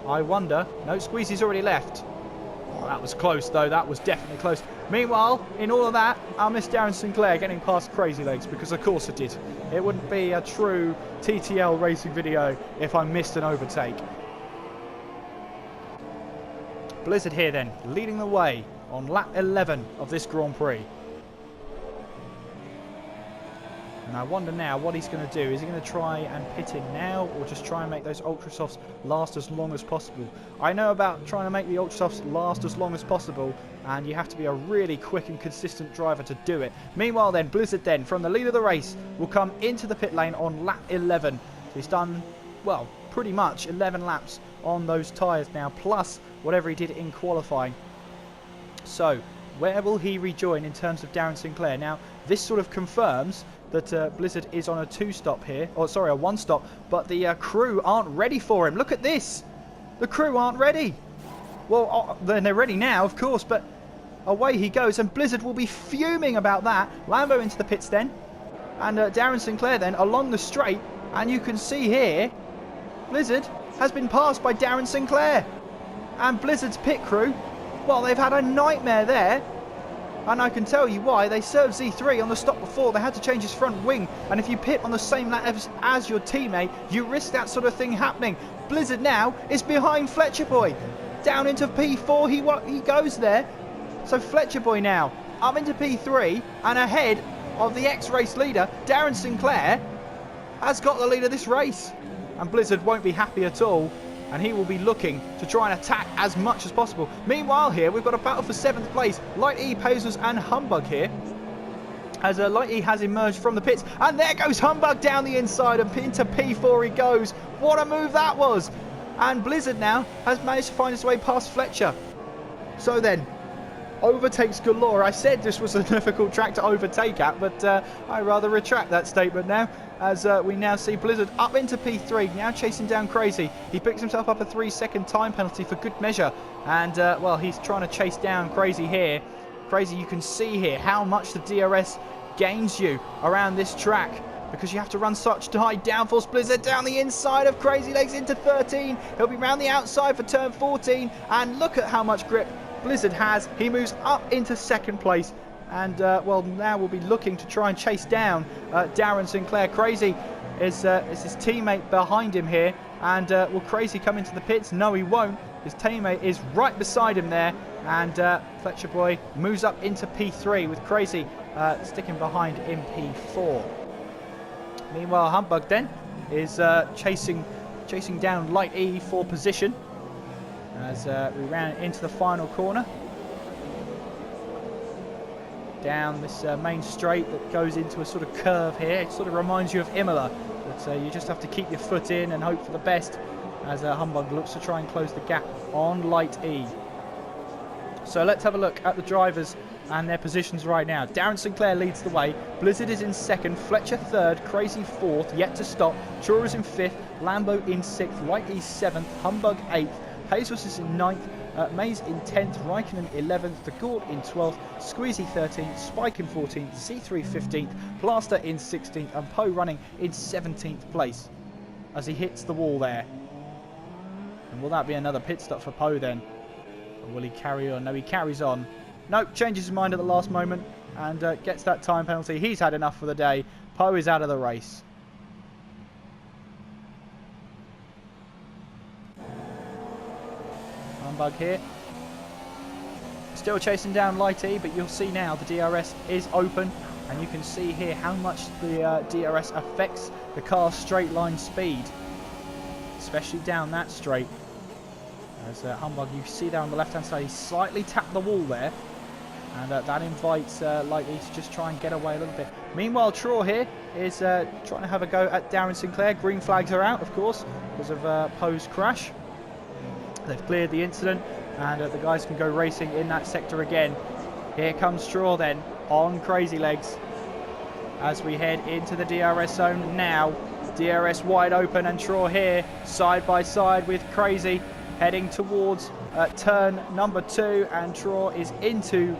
I wonder. No, Squeezy's already left. Oh, that was close though, that was definitely close. Meanwhile, in all of that, I missed Darren Sinclair getting past Crazy Legs, because of course I did. It wouldn't be a true TTL racing video if I missed an overtake. Blizzard here then, leading the way on lap 11 of this Grand Prix. And I wonder now what he's going to do. Is he going to try and pit in now, or just try and make those Ultra Softs last as long as possible? I know about trying to make the Ultra Softs last as long as possible, and you have to be a really quick and consistent driver to do it. Meanwhile then, Blizzard then, from the lead of the race, will come into the pit lane on lap 11. So he's done, well, pretty much 11 laps on those tyres now, plus whatever he did in qualifying. So, where will he rejoin in terms of Darren Sinclair? Now, this sort of confirms that Blizzard is on a 2-stop here, or sorry, a 1-stop, but the crew aren't ready for him. Look at this. The crew aren't ready. Well, they're ready now, of course, but away he goes, and Blizzard will be fuming about that. Lambo into the pits then, and Darren Sinclair then along the straight, and you can see here, Blizzard has been passed by Darren Sinclair. And Blizzard's pit crew, well, they've had a nightmare there. And I can tell you why. They served Z3 on the stop before. They had to change his front wing. And if you pit on the same lap as your teammate, you risk that sort of thing happening. Blizzard now is behind Fletcher Boy. Down into P4 he goes there. So Fletcher Boy now up into P3 and ahead of the ex-race leader, Darren Sinclair, has got the lead of this race. And Blizzard won't be happy at all. And he will be looking to try and attack as much as possible. Meanwhile here, we've got a battle for 7th place. Light E, Pazers and Humbug here. As Light E has emerged from the pits. And there goes Humbug down the inside and into P4 he goes. What a move that was. And Blizzard now has managed to find his way past Fletcher. So then, overtakes galore. I said this was a difficult track to overtake at, but I rather retract that statement now, as we now see Blizzard up into P3, now chasing down Crazy. He picks himself up a 3-second time penalty for good measure, and well, he's trying to chase down Crazy here. Crazy, you can see here how much the DRS gains you around this track, because you have to run such high downforce. Blizzard down the inside of Crazy Legs into 13. He'll be round the outside for turn 14, and look at how much grip Blizzard has. He moves up into second place, and well, now we'll be looking to try and chase down Darren Sinclair. Crazy is his teammate behind him here, and will Crazy come into the pits? No, he won't. His teammate is right beside him there, and Fletcher Boy moves up into P3 with Crazy sticking behind in P4. Meanwhile, Humbug then is chasing down Light E for position as we ran into the final corner. Down this main straight that goes into a sort of curve here. It sort of reminds you of Imola, but you just have to keep your foot in and hope for the best as Humbug looks to try and close the gap on Light E. So let's have a look at the drivers and their positions right now. Darren Sinclair leads the way. Blizzard is in second. Fletcher third. Crazy fourth. Yet to stop. Chura is in fifth. Lambo in sixth. Light E seventh. Humbug eighth. Jesus is in ninth. Mays in 10th. Raikkonen 11th. The Gord in 12th. Squeezy 13th. Spike in 14th. C3 15th. Plaster in 16th. And Poe running in 17th place as he hits the wall there. And will that be another pit stop for Poe then? Or will he carry on? No, he carries on. Nope, changes his mind at the last moment and gets that time penalty. He's had enough for the day. Poe is out of the race. Humbug here. Still chasing down Light E, but you'll see now the DRS is open, and you can see here how much the DRS affects the car's straight line speed, especially down that straight. As Humbug, you see there on the left hand side, he slightly tapped the wall there, and that invites Light E to just try and get away a little bit. Meanwhile, Traw here is trying to have a go at Darren Sinclair. Green flags are out, of course, because of Poe's crash. They've cleared the incident, and the guys can go racing in that sector again. Here comes Straw then on Crazy Legs as we head into the DRS zone now. DRS wide open, and Traw here side by side with Crazy heading towards turn number 2, and Traw is into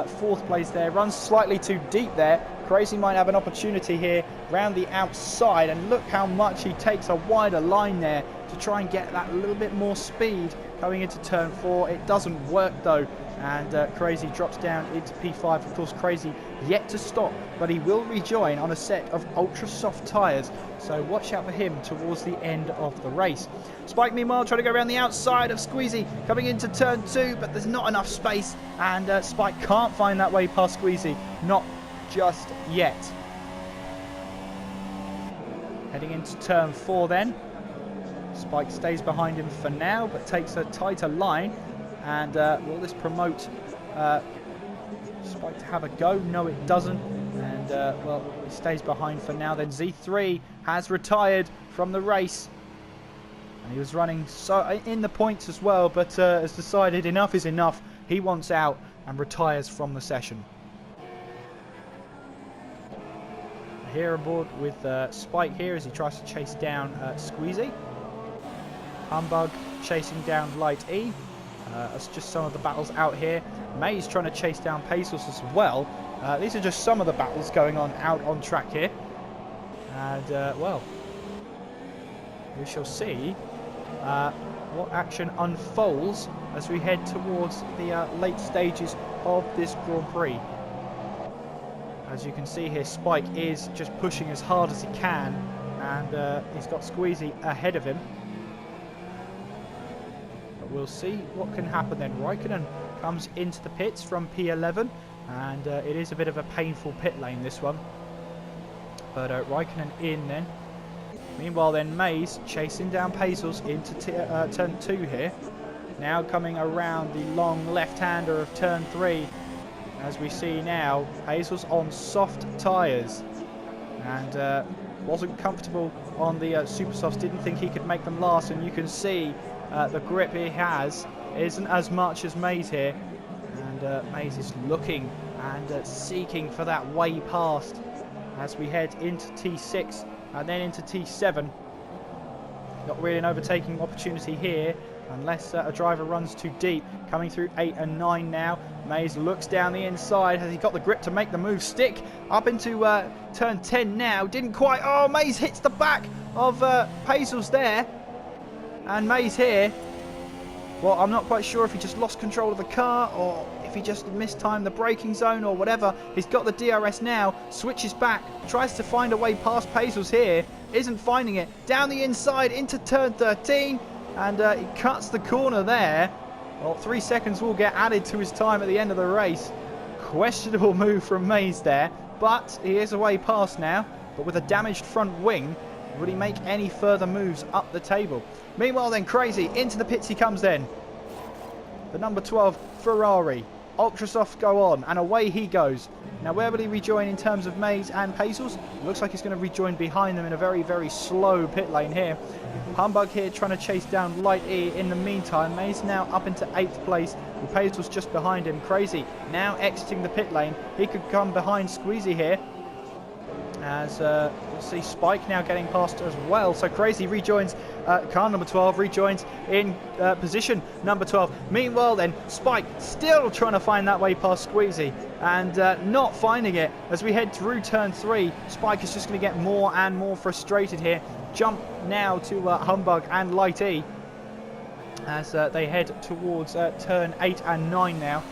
fourth place there. Runs slightly too deep there. Crazy might have an opportunity here round the outside, and look how much he takes a wider line there to try and get that little bit more speed going into turn 4. It doesn't work though, and Crazy drops down into P5. Of course, Crazy yet to stop, but he will rejoin on a set of ultra soft tyres, so watch out for him towards the end of the race. Spike meanwhile trying to go around the outside of Squeezy coming into turn 2, but there's not enough space, and Spike can't find that way past Squeezy, not just yet. Heading into turn 4 then. Spike stays behind him for now, but takes a tighter line. And will this promote Spike to have a go? No, it doesn't. And well, he stays behind for now. Then Z3 has retired from the race, and he was running so in the points as well, but has decided enough is enough. He wants out and retires from the session. Here aboard with Spike here as he tries to chase down Squeezy. Humbug chasing down Light E. That's just some of the battles out here. May's trying to chase down Pesos as well. These are just some of the battles going on out on track here. And, well, we shall see what action unfolds as we head towards the late stages of this Grand Prix. As you can see here, Spike is just pushing as hard as he can, and he's got Squeezy ahead of him. But we'll see what can happen then. Raikkonen comes into the pits from P11, and it is a bit of a painful pit lane, this one. But Raikkonen in then. Meanwhile then, Mays chasing down Pesos into turn 2 here. Now coming around the long left-hander of turn 3. As we see now, Hazel's on soft tyres, and wasn't comfortable on the super softs, didn't think he could make them last, and you can see the grip he has isn't as much as Mays here, And Mays is looking and seeking for that way past as we head into T6 and then into T7. Not really an overtaking opportunity here unless a driver runs too deep. Coming through 8 and 9 now. Mays looks down the inside. Has he got the grip to make the move stick? Up into turn 10 now. Didn't quite. Oh, Mays hits the back of Paisl's there. And Mays here. Well, I'm not quite sure if he just lost control of the car or if he just mistimed the braking zone or whatever. He's got the DRS now, switches back, tries to find a way past Paisl's here, isn't finding it. Down the inside into turn 13, and he cuts the corner there. Well, 3 seconds will get added to his time at the end of the race. Questionable move from Mays there, but he is away past now. But with a damaged front wing, will he make any further moves up the table? Meanwhile then, Crazy, into the pits he comes then. The number 12 Ferrari. Ultra soft go on, and away he goes. Now where will he rejoin in terms of Mays and Paisl's? Looks like he's going to rejoin behind them in a very, very slow pit lane here. Humbug here trying to chase down Light E in the meantime. Mays now up into 8th place, and Paisl's just behind him. Crazy now exiting the pit lane. He could come behind Squeezy here. As we'll see Spike now getting past as well. So Crazy rejoins, car number 12 rejoins in position number 12. Meanwhile then, Spike still trying to find that way past Squeezy and not finding it. As we head through turn 3, Spike is just going to get more and more frustrated here. Jump now to Humbug and Light E as they head towards turn 8 and 9 now.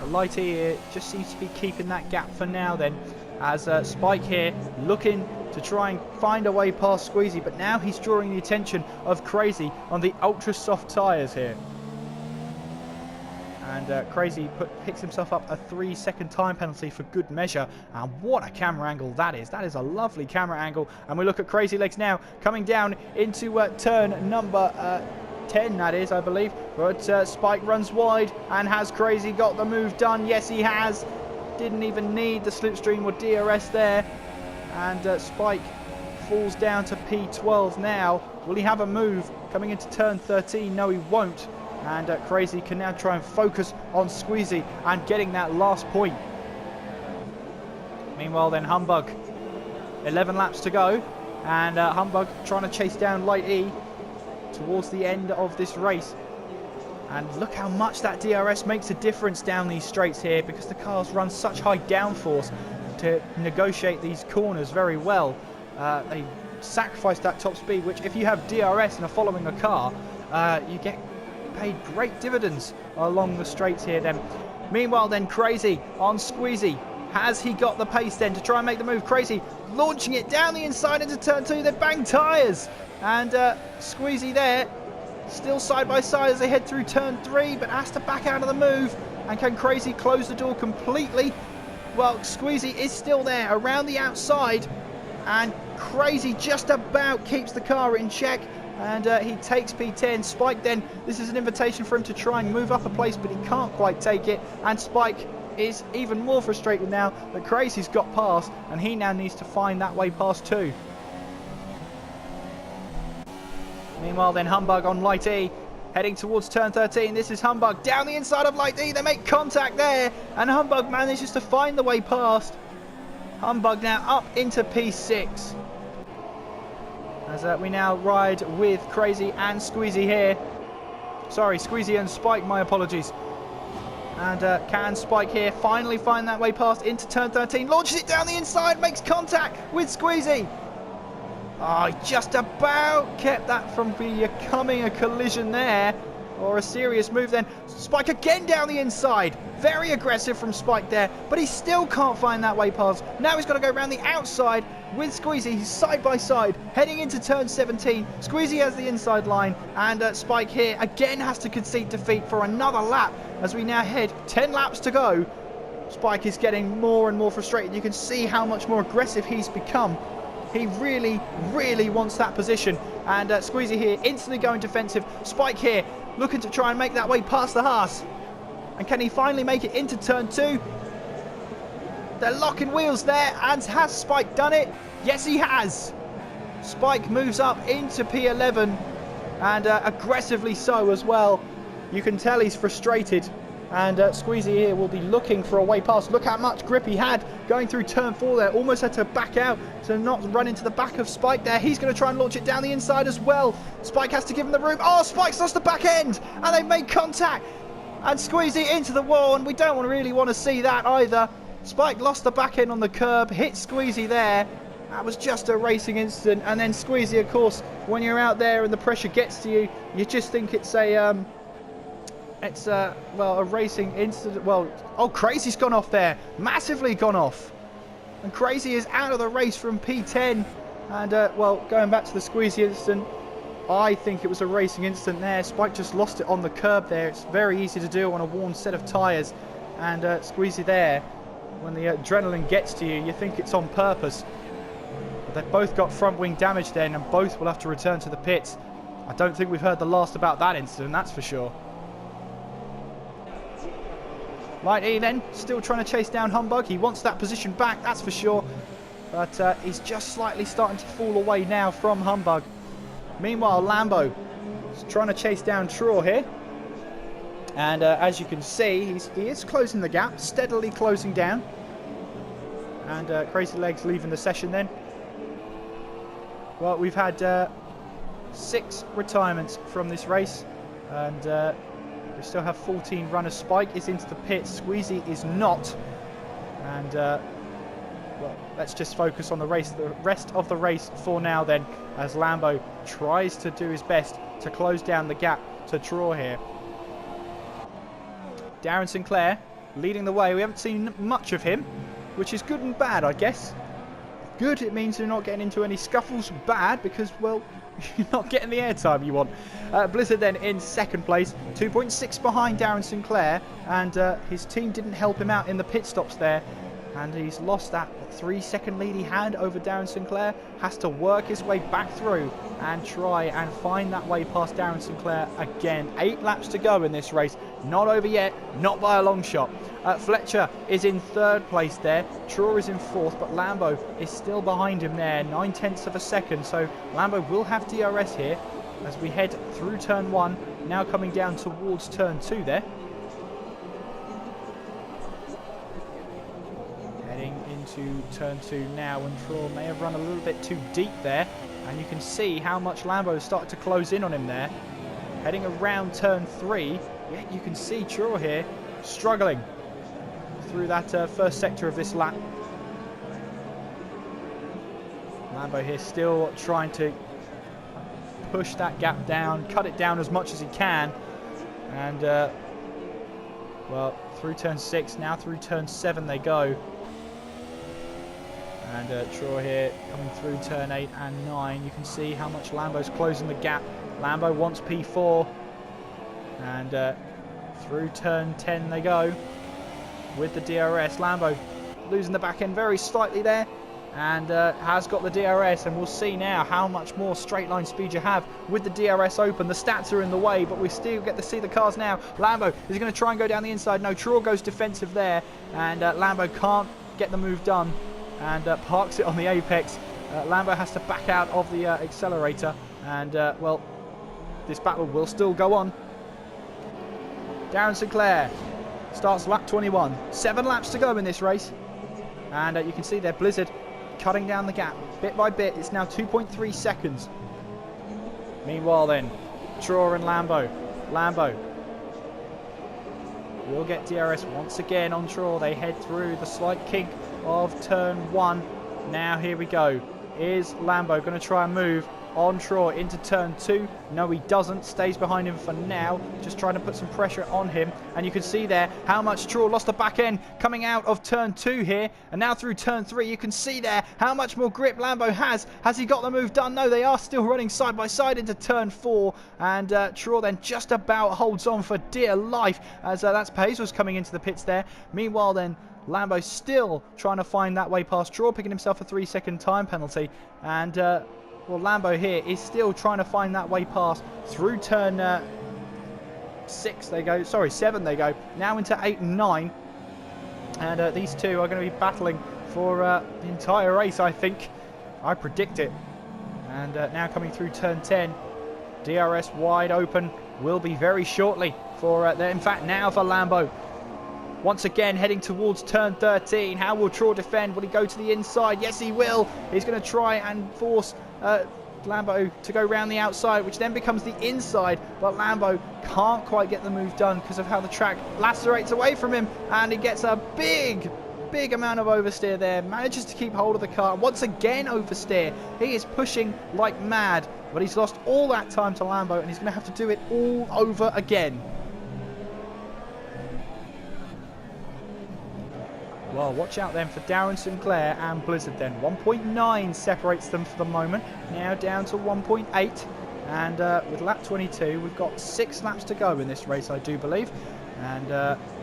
Light E just seems to be keeping that gap for now then. As Spike here looking to try and find a way past Squeezy, but now he's drawing the attention of Crazy on the ultra soft tyres here. And Crazy picks himself up a 3-second time penalty for good measure. And what a camera angle that is. That is a lovely camera angle. And we look at Crazy Legs now coming down into turn number 10, that is, I believe. But Spike runs wide, and has Crazy got the move done? Yes, he has. Didn't even need the slipstream or DRS there. And Spike falls down to P12 now. Will he have a move coming into turn 13? No, he won't. And Crazy can now try and focus on Squeezy and getting that last point. Meanwhile then, Humbug, 11 laps to go. And Humbug trying to chase down Light E towards the end of this race. And look how much that DRS makes a difference down these straights here, because the cars run such high downforce to negotiate these corners very well. They sacrifice that top speed, which if you have DRS and are following a car, you get paid great dividends along the straights here then. Meanwhile then, Crazy on Squeezy. Has he got the pace then to try and make the move? Crazy launching it down the inside into turn 2. They bang tyres. And Squeezy there, still side by side as they head through turn 3, but has to back out of the move. And can Crazy close the door completely? Well, Squeezy is still there around the outside, and Crazy just about keeps the car in check, and he takes P10. Spike then, this is an invitation for him to try and move up a place, but he can't quite take it, and Spike is even more frustrated now that Crazy's got past, and he now needs to find that way past too. Meanwhile then, Humbug on Light E, heading towards turn 13. This is Humbug down the inside of Light E. They make contact there, and Humbug manages to find the way past. Humbug now up into P6. As we now ride with Crazy and Squeezy here. Sorry, Squeezy and Spike, my apologies. And can Spike here finally find that way past into turn 13. Launches it down the inside, makes contact with Squeezy. Oh, he just about kept that from becoming a collision there, or a serious move then. Spike again down the inside. Very aggressive from Spike there, but he still can't find that way past. Now he's got to go around the outside with Squeezy. He's side by side, heading into turn 17. Squeezy has the inside line, and Spike here again has to concede defeat for another lap as we now head 10 laps to go. Spike is getting more and more frustrated. You can see how much more aggressive he's become. He really, really wants that position. And Squeezy here instantly going defensive. Spike here looking to try and make that way past the Haas. And can he finally make it into turn 2? They're locking wheels there. And has Spike done it? Yes, he has. Spike moves up into P11. And aggressively so as well. You can tell he's frustrated. And Squeezy here will be looking for a way past. Look how much grip he had going through turn 4 there. Almost had to back out to not run into the back of Spike there. He's going to try and launch it down the inside as well. Spike has to give him the room. Oh, Spike's lost the back end. And they've made contact. And Squeezy into the wall. And we don't really want to see that either. Spike lost the back end on the curb. Hit Squeezy there. That was just a racing incident. And then Squeezy, of course, when you're out there and the pressure gets to you, you just think it's a... well, a racing incident. Well, oh, Crazy's gone off there. Massively gone off. And Crazy is out of the race from P10. And, well, going back to the Squeezy incident, I think it was a racing incident there. Spike just lost it on the curb there. It's very easy to do on a worn set of tyres. And Squeezy there, when the adrenaline gets to you, you think it's on purpose. But they've both got front wing damage then, and both will have to return to the pits. I don't think we've heard the last about that incident, that's for sure. Light E then, still trying to chase down Humbug. He wants that position back, that's for sure. But he's just slightly starting to fall away now from Humbug. Meanwhile, Lambo is trying to chase down Traw here. And as you can see, he is closing the gap, steadily closing down. And Crazy Legs leaving the session then. Well, we've had 6 retirements from this race. And... we still have 14 runners. Spike is into the pits. Squeezy is not. And, well, let's just focus on the race. The rest of the race for now then, as Lambo tries to do his best to close down the gap to Traw here. Darren Sinclair leading the way. We haven't seen much of him, which is good and bad, I guess. Good, it means you're not getting into any scuffles. Bad, because, well, you're not getting the airtime you want. Blizzard then in second place, 2.6 behind Darren Sinclair, and his team didn't help him out in the pit stops there, and he's lost that 3-second lead he had over Darren Sinclair. Has to work his way back through and try and find that way past Darren Sinclair again. 8 laps to go in this race, not over yet, not by a long shot. Fletcher is in third place there. Traw is in fourth, but Lambo is still behind him there, 9/10 of a second. So Lambo will have DRS here as we head through turn 1, now coming down towards turn 2 there. Heading into turn 2 now, and Traw may have run a little bit too deep there, and you can see how much Lambo has started to close in on him there. Heading around turn 3, yet you can see Traw here struggling through that first sector of this lap. Lambo here still trying to push that gap down, cut it down as much as he can. And, well, through turn 6, now through turn 7 they go. And Traw here coming through turn 8 and 9. You can see how much Lambo's closing the gap. Lambo wants P4. And through turn 10 they go with the DRS. Lambo losing the back end very slightly there, and has got the DRS, and we'll see now how much more straight line speed you have with the DRS open. The stats are in the way, but we still get to see the cars now. Lambo is going to try and go down the inside. No, Traw goes defensive there, and Lambo can't get the move done and parks it on the apex. Lambo has to back out of the accelerator, and well, this battle will still go on. Darren Sinclair starts lap 21. 7 laps to go in this race. And you can see there, Blizzard cutting down the gap bit by bit. It's now 2.3 seconds. Meanwhile then, Traw and Lambo. Lambo will get DRS once again on Traw. They head through the slight kink of turn 1. Now here we go. Is Lambo going to try and move on Traw into turn 2? No, he doesn't. Stays behind him for now, just trying to put some pressure on him. And you can see there how much Traw lost the back end coming out of turn 2 here, and now through turn 3. You can see there how much more grip Lambo has. Has he got the move done? No, they are still running side by side into turn 4, and Traw then just about holds on for dear life, as that's Paisley's coming into the pits there. Meanwhile then, Lambo still trying to find that way past Traw, picking himself a 3-second time penalty. And well, Lambo here is still trying to find that way past through turn 6 they go, sorry, 7 they go, now into 8 and 9. And these two are going to be battling for the entire race, I think. I predict it. And now coming through turn 10, DRS wide open will be very shortly for, in fact, now for Lambo. Once again, heading towards turn 13. How will Troy defend? Will he go to the inside? Yes, he will. He's going to try and force Lambo to go round the outside, which then becomes the inside. But Lambo can't quite get the move done because of how the track lacerates away from him. And he gets a big amount of oversteer there. Manages to keep hold of the car. Once again, oversteer. He is pushing like mad. But he's lost all that time to Lambo, and he's going to have to do it all over again. Well, watch out then for Darren Sinclair and Blizzard then. 1.9 separates them for the moment. Now down to 1.8. And with lap 22, we've got 6 laps to go in this race, I do believe. And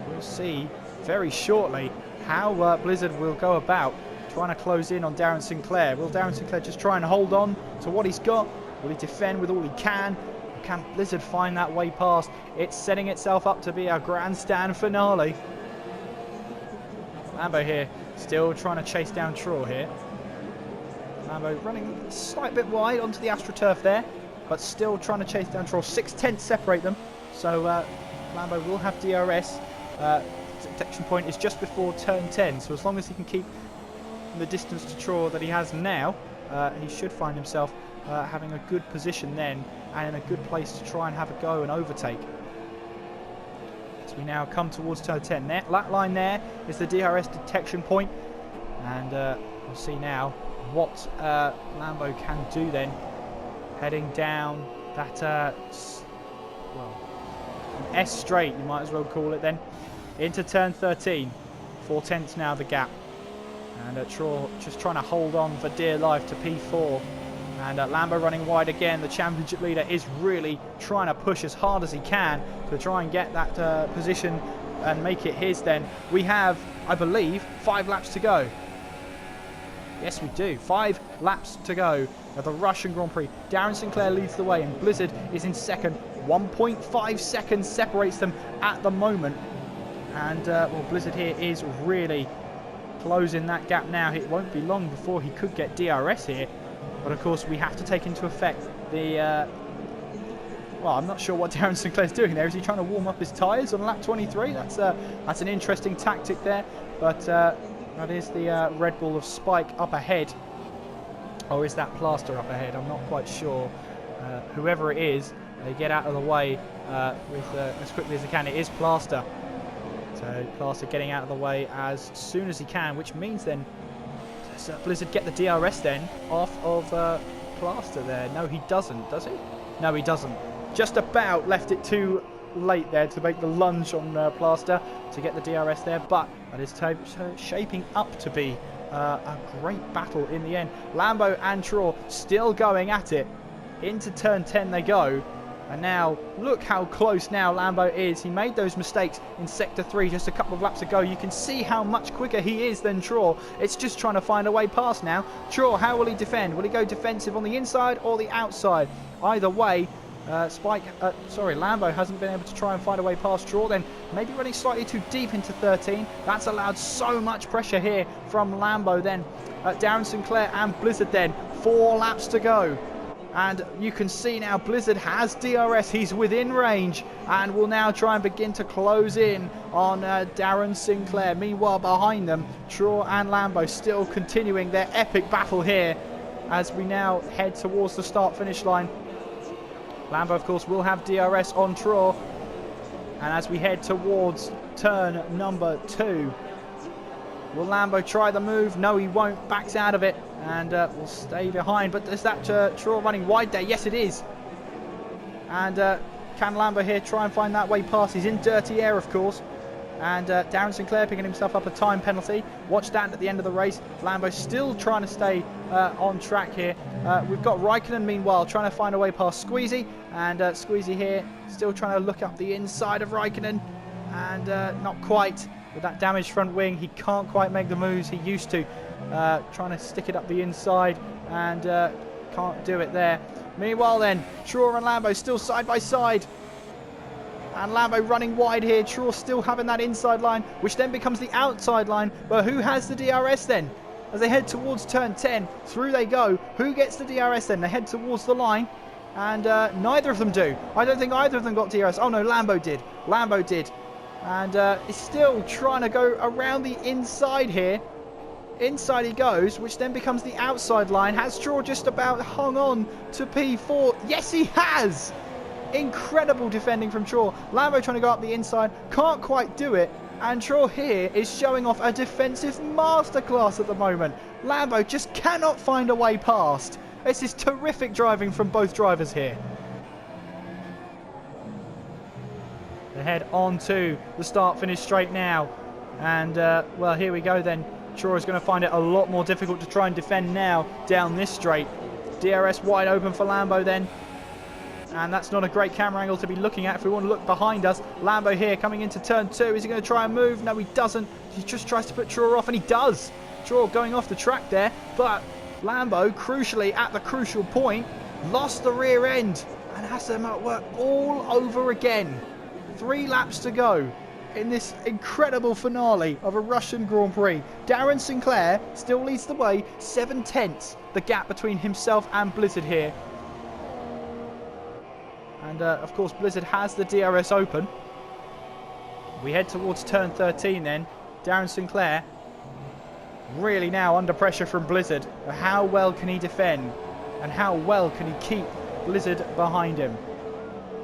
we'll see very shortly how Blizzard will go about trying to close in on Darren Sinclair. Will Darren Sinclair just try and hold on to what he's got? Will he defend with all he can? Can Blizzard find that way past? It's setting itself up to be a grandstand finale. Lambo here, still trying to chase down Troy here. Lambo running a slight bit wide onto the AstroTurf there, but still trying to chase down Troy. 6/10 separate them, so Lambo will have DRS. Detection point is just before turn 10, so as long as he can keep the distance to Troy that he has now, he should find himself having a good position then, and in a good place to try and have a go and overtake. As we now come towards turn 10, that line there is the DRS detection point, and we'll see now what Lambo can do then, heading down that well, an S straight, you might as well call it then, into turn 13. 4/10 now the gap, and Troy just trying to hold on for dear life to P4. And Lambo running wide again. The championship leader is really trying to push as hard as he can to try and get that position and make it his then. We have, I believe, 5 laps to go. Yes, we do. 5 laps to go of the Russian Grand Prix. Darren Sinclair leads the way and Blizzard is in second. 1.5 seconds separates them at the moment. And, well, Blizzard here is really closing that gap now. It won't be long before he could get DRS here. But of course, we have to take into effect the. Well, I'm not sure what Darren Sinclair's doing there. Is he trying to warm up his tyres on lap 23? That's an interesting tactic there. But that is the Red Bull of Spike up ahead. Or is that Plaster up ahead? I'm not quite sure. Whoever it is, they get out of the way as quickly as they can. It is Plaster. So Plaster getting out of the way as soon as he can, which means then. Blizzard get the DRS then off of Plaster there. No, he doesn't, does he? No, he doesn't. Just about left it too late there to make the lunge on Plaster to get the DRS there, but that is shaping up to be a great battle in the end. Lambo and Troy still going at it. Into turn 10 they go. And now, look how close now Lambo is. He made those mistakes in Sector 3 just a couple of laps ago. You can see how much quicker he is than Troy. It's just trying to find a way past now. Troy, how will he defend? Will he go defensive on the inside or the outside? Either way, Lambo hasn't been able to try and find a way past Troy. Then maybe running slightly too deep into 13. That's allowed so much pressure here from Lambo then. Darren Sinclair and Blizzard then. 4 laps to go. And you can see now Blizzard has DRS. He's within range and will now try and begin to close in on Darren Sinclair. Meanwhile, behind them, Troy and Lambo still continuing their epic battle here as we now head towards the start-finish line. Lambo, of course, will have DRS on Troy. And as we head towards turn number 2, will Lambo try the move? No, he won't. Backs out of it. And will stay behind. But is that Troy running wide there? Yes, it is. And can Lambo here try and find that way past? He's in dirty air, of course. And Darren Sinclair picking himself up a time penalty. Watch that at the end of the race. Lambo still trying to stay on track here. We've got Raikkonen, meanwhile, trying to find a way past Squeezy. And Squeezy here still trying to look up the inside of Raikkonen. And not quite. With that damaged front wing, he can't quite make the moves he used to. Trying to stick it up the inside and can't do it there. Meanwhile then, Troy and Lambo still side by side. And Lambo running wide here. Troy still having that inside line, which then becomes the outside line. But who has the DRS then? As they head towards turn 10, through they go. Who gets the DRS then? They head towards the line. And neither of them do. I don't think either of them got DRS. Oh no, Lambo did. Lambo did. And is still trying to go around the inside here. Inside he goes, which then becomes the outside line. Has Stroll just about hung on to P4? Yes, he has! Incredible defending from Stroll. Lambo trying to go up the inside. Can't quite do it. And Stroll here is showing off a defensive masterclass at the moment. Lambo just cannot find a way past. This is terrific driving from both drivers here. They head on to the start-finish straight now. And, well, here we go then. Stroll is going to find it a lot more difficult to try and defend now down this straight. DRS wide open for Lambo then. And that's not a great camera angle to be looking at if we want to look behind us. Lambo here coming into turn 2. Is he going to try and move? No, he doesn't. He just tries to put Stroll off, and he does. Stroll going off the track there. But Lambo, crucially, at the crucial point, lost the rear end and has to work all over again. 3 laps to go in this incredible finale of a Russian Grand Prix. Darren Sinclair still leads the way, 7/10 the gap between himself and Blizzard here. And of course Blizzard has the DRS open. We head towards turn 13 then. Darren Sinclair really now under pressure from Blizzard. How well can he defend? And how well can he keep Blizzard behind him?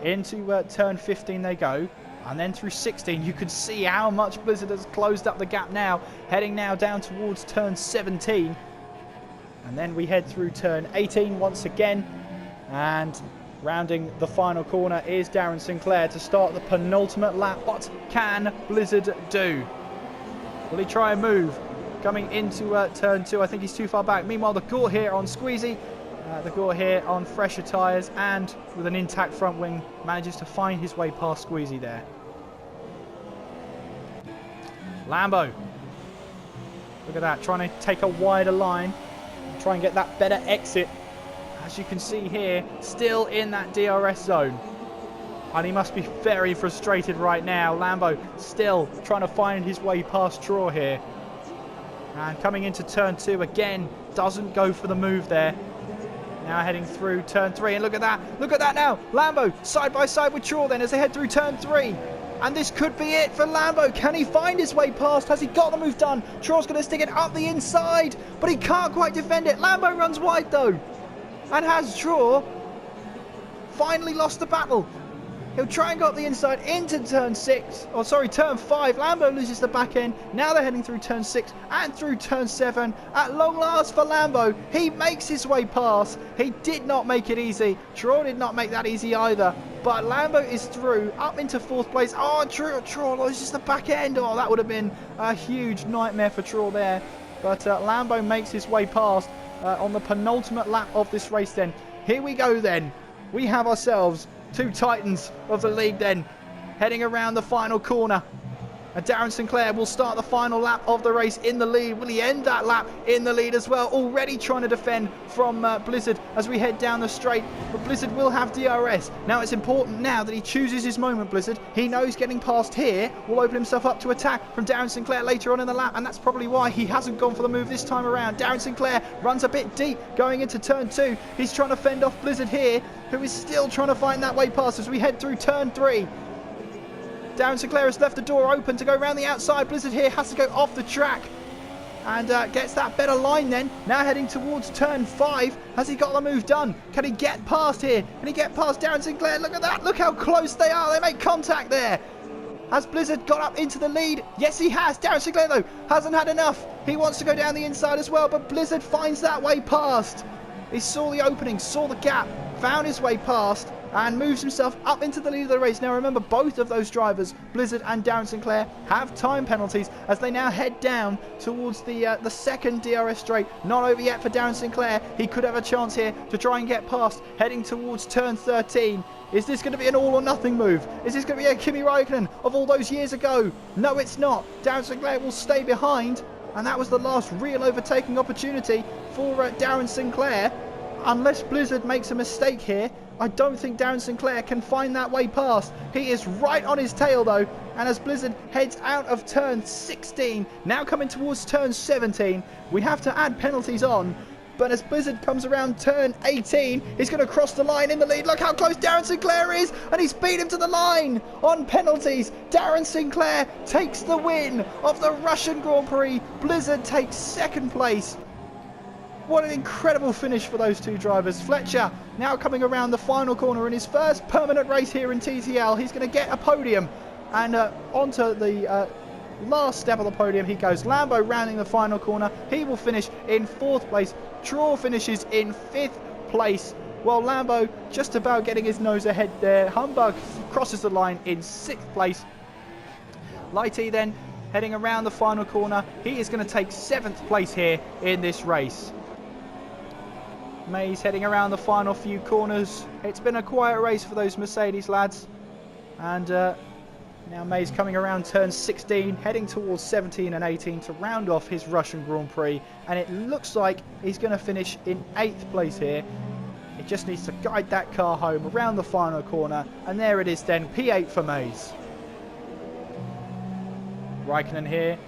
Into turn 15 they go. And then through 16 you can see how much Blizzard has closed up the gap now. Heading now down towards turn 17. And then we head through turn 18 once again. And rounding the final corner is Darren Sinclair to start the penultimate lap. What can Blizzard do? Will he try and move? Coming into turn 2, I think he's too far back. Meanwhile, the Gore here on squeezy. The Gore here on fresher tyres and with an intact front wing manages to find his way past squeezy there. Lambo. Look at that, trying to take a wider line. Try and get that better exit. As you can see here, still in that DRS zone. And he must be very frustrated right now. Lambo still trying to find his way past Stroll here. And coming into turn 2 again, doesn't go for the move there. Now heading through turn 3, and look at that now. Lambo side by side with Stroll then as they head through turn 3. And this could be it for Lambo. Can he find his way past? Has he got the move done? Stroll's going to stick it up the inside, but he can't quite defend it. Lambo runs wide though. And has Stroll finally lost the battle? He'll try and go up the inside into turn 6. Oh, sorry, turn 5. Lambo loses the back end. Now they're heading through turn 6 and through turn 7. At long last for Lambo, he makes his way past. He did not make it easy. Stroll did not make that easy either. But Lambo is through, up into 4th place. Oh, Stroll loses the back end. Oh, that would have been a huge nightmare for Stroll there. But Lambo makes his way past on the penultimate lap of this race then. Here we go then. We have ourselves 2 titans of the league then, heading around the final corner. And Darren Sinclair will start the final lap of the race in the lead. Will he end that lap in the lead as well? Already trying to defend from Blizzard as we head down the straight. But Blizzard will have DRS. Now it's important now that he chooses his moment, Blizzard. He knows getting past here will open himself up to attack from Darren Sinclair later on in the lap. And that's probably why he hasn't gone for the move this time around. Darren Sinclair runs a bit deep going into turn 2. He's trying to fend off Blizzard here, who is still trying to find that way past as we head through turn 3. Darren Sinclair has left the door open to go around the outside. Blizzard here has to go off the track and gets that better line then. Now heading towards turn 5. Has he got the move done? Can he get past here? Can he get past Darren Sinclair? Look at that. Look how close they are. They make contact there. Has Blizzard got up into the lead? Yes, he has. Darren Sinclair, though, hasn't had enough. He wants to go down the inside as well, but Blizzard finds that way past. He saw the opening, saw the gap, found his way past, and moves himself up into the lead of the race. Now remember, both of those drivers, Blizzard and Darren Sinclair, have time penalties as they now head down towards the second DRS straight. Not over yet for Darren Sinclair. He could have a chance here to try and get past, heading towards turn 13. Is this going to be an all or nothing move? Is this going to be a Kimi Räikkönen of all those years ago? No, it's not. Darren Sinclair will stay behind, and that was the last real overtaking opportunity for Darren Sinclair. Unless Blizzard makes a mistake here, I don't think Darren Sinclair can find that way past. He is right on his tail though, and as Blizzard heads out of turn 16, now coming towards turn 17, we have to add penalties on. But as Blizzard comes around turn 18, he's going to cross the line in the lead. Look how close Darren Sinclair is, and he's beat him to the line on penalties. Darren Sinclair takes the win of the Russian Grand Prix. Blizzard takes second place. What an incredible finish for those two drivers. Fletcher now coming around the final corner in his first permanent race here in TTL. He's going to get a podium, and onto the last step of the podium he goes. Lambo rounding the final corner. He will finish in 4th place. Traw finishes in 5th place. Well, Lambo just about getting his nose ahead there. Humbug crosses the line in 6th place. Lighty then heading around the final corner. He is going to take 7th place here in this race. Mays heading around the final few corners. It's been a quiet race for those Mercedes lads. And now Mays coming around turn 16, heading towards 17 and 18 to round off his Russian Grand Prix. And it looks like he's going to finish in 8th place here. It just needs to guide that car home around the final corner. And there it is then, P8 for Mays. Raikkonen here.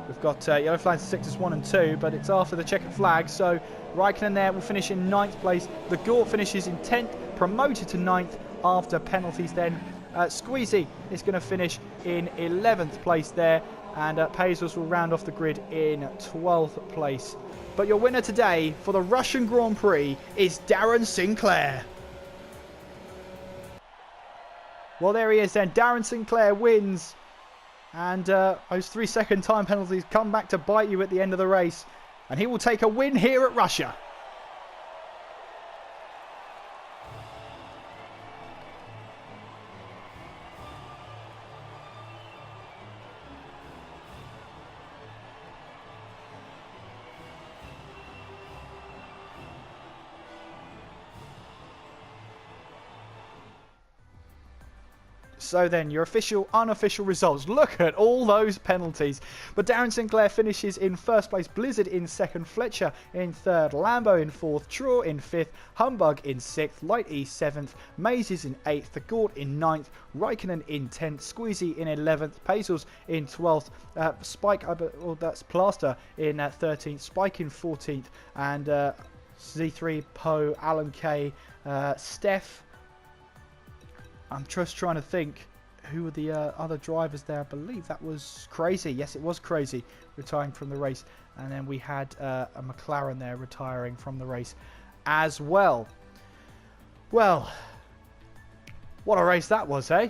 We've got yellow flags sectors 1 and 2, but it's after the checkered flag. So Raikkonen there will finish in 9th place. The Gort finishes in 10th, promoted to 9th after penalties then. Squeezy is going to finish in 11th place there, and Pazos will round off the grid in 12th place. But your winner today for the Russian Grand Prix is Darren Sinclair. Well, there he is then. Darren Sinclair wins, and those 3-second time penalties come back to bite you at the end of the race, and he will take a win here at Russia. So then, your official, unofficial results. Look at all those penalties. But Darren Sinclair finishes in 1st place. Blizzard in 2nd. Fletcher in 3rd. Lambo in 4th. Traw in 5th. Humbug in 6th. Lighty 7th. Mays is in 8th. The Gort in 9th. Raikkonen in 10th. Squeezy in 11th. Pazels in 12th. Spike, that's Plaster in 13th. Spike in 14th. And Z3, Poe, Alan K, Steph. I'm just trying to think who were the other drivers there. I believe that was Crazy. Yes, it was Crazy retiring from the race. And then we had a McLaren there retiring from the race as well. Well, what a race that was, eh?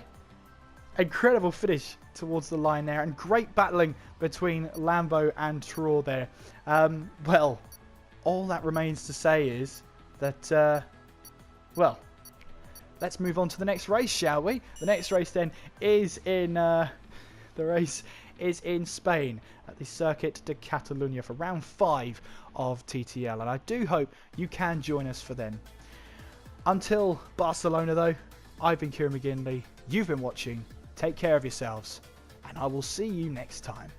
Incredible finish towards the line there. And great battling between Lambo and Traw there. Well, all that remains to say is that, well, let's move on to the next race, shall we? The next race then is in Spain at the Circuit de Catalunya for round 5 of TTL, and I do hope you can join us for then. Until Barcelona, though, I've been Kieran McGinley. You've been watching. Take care of yourselves, and I will see you next time.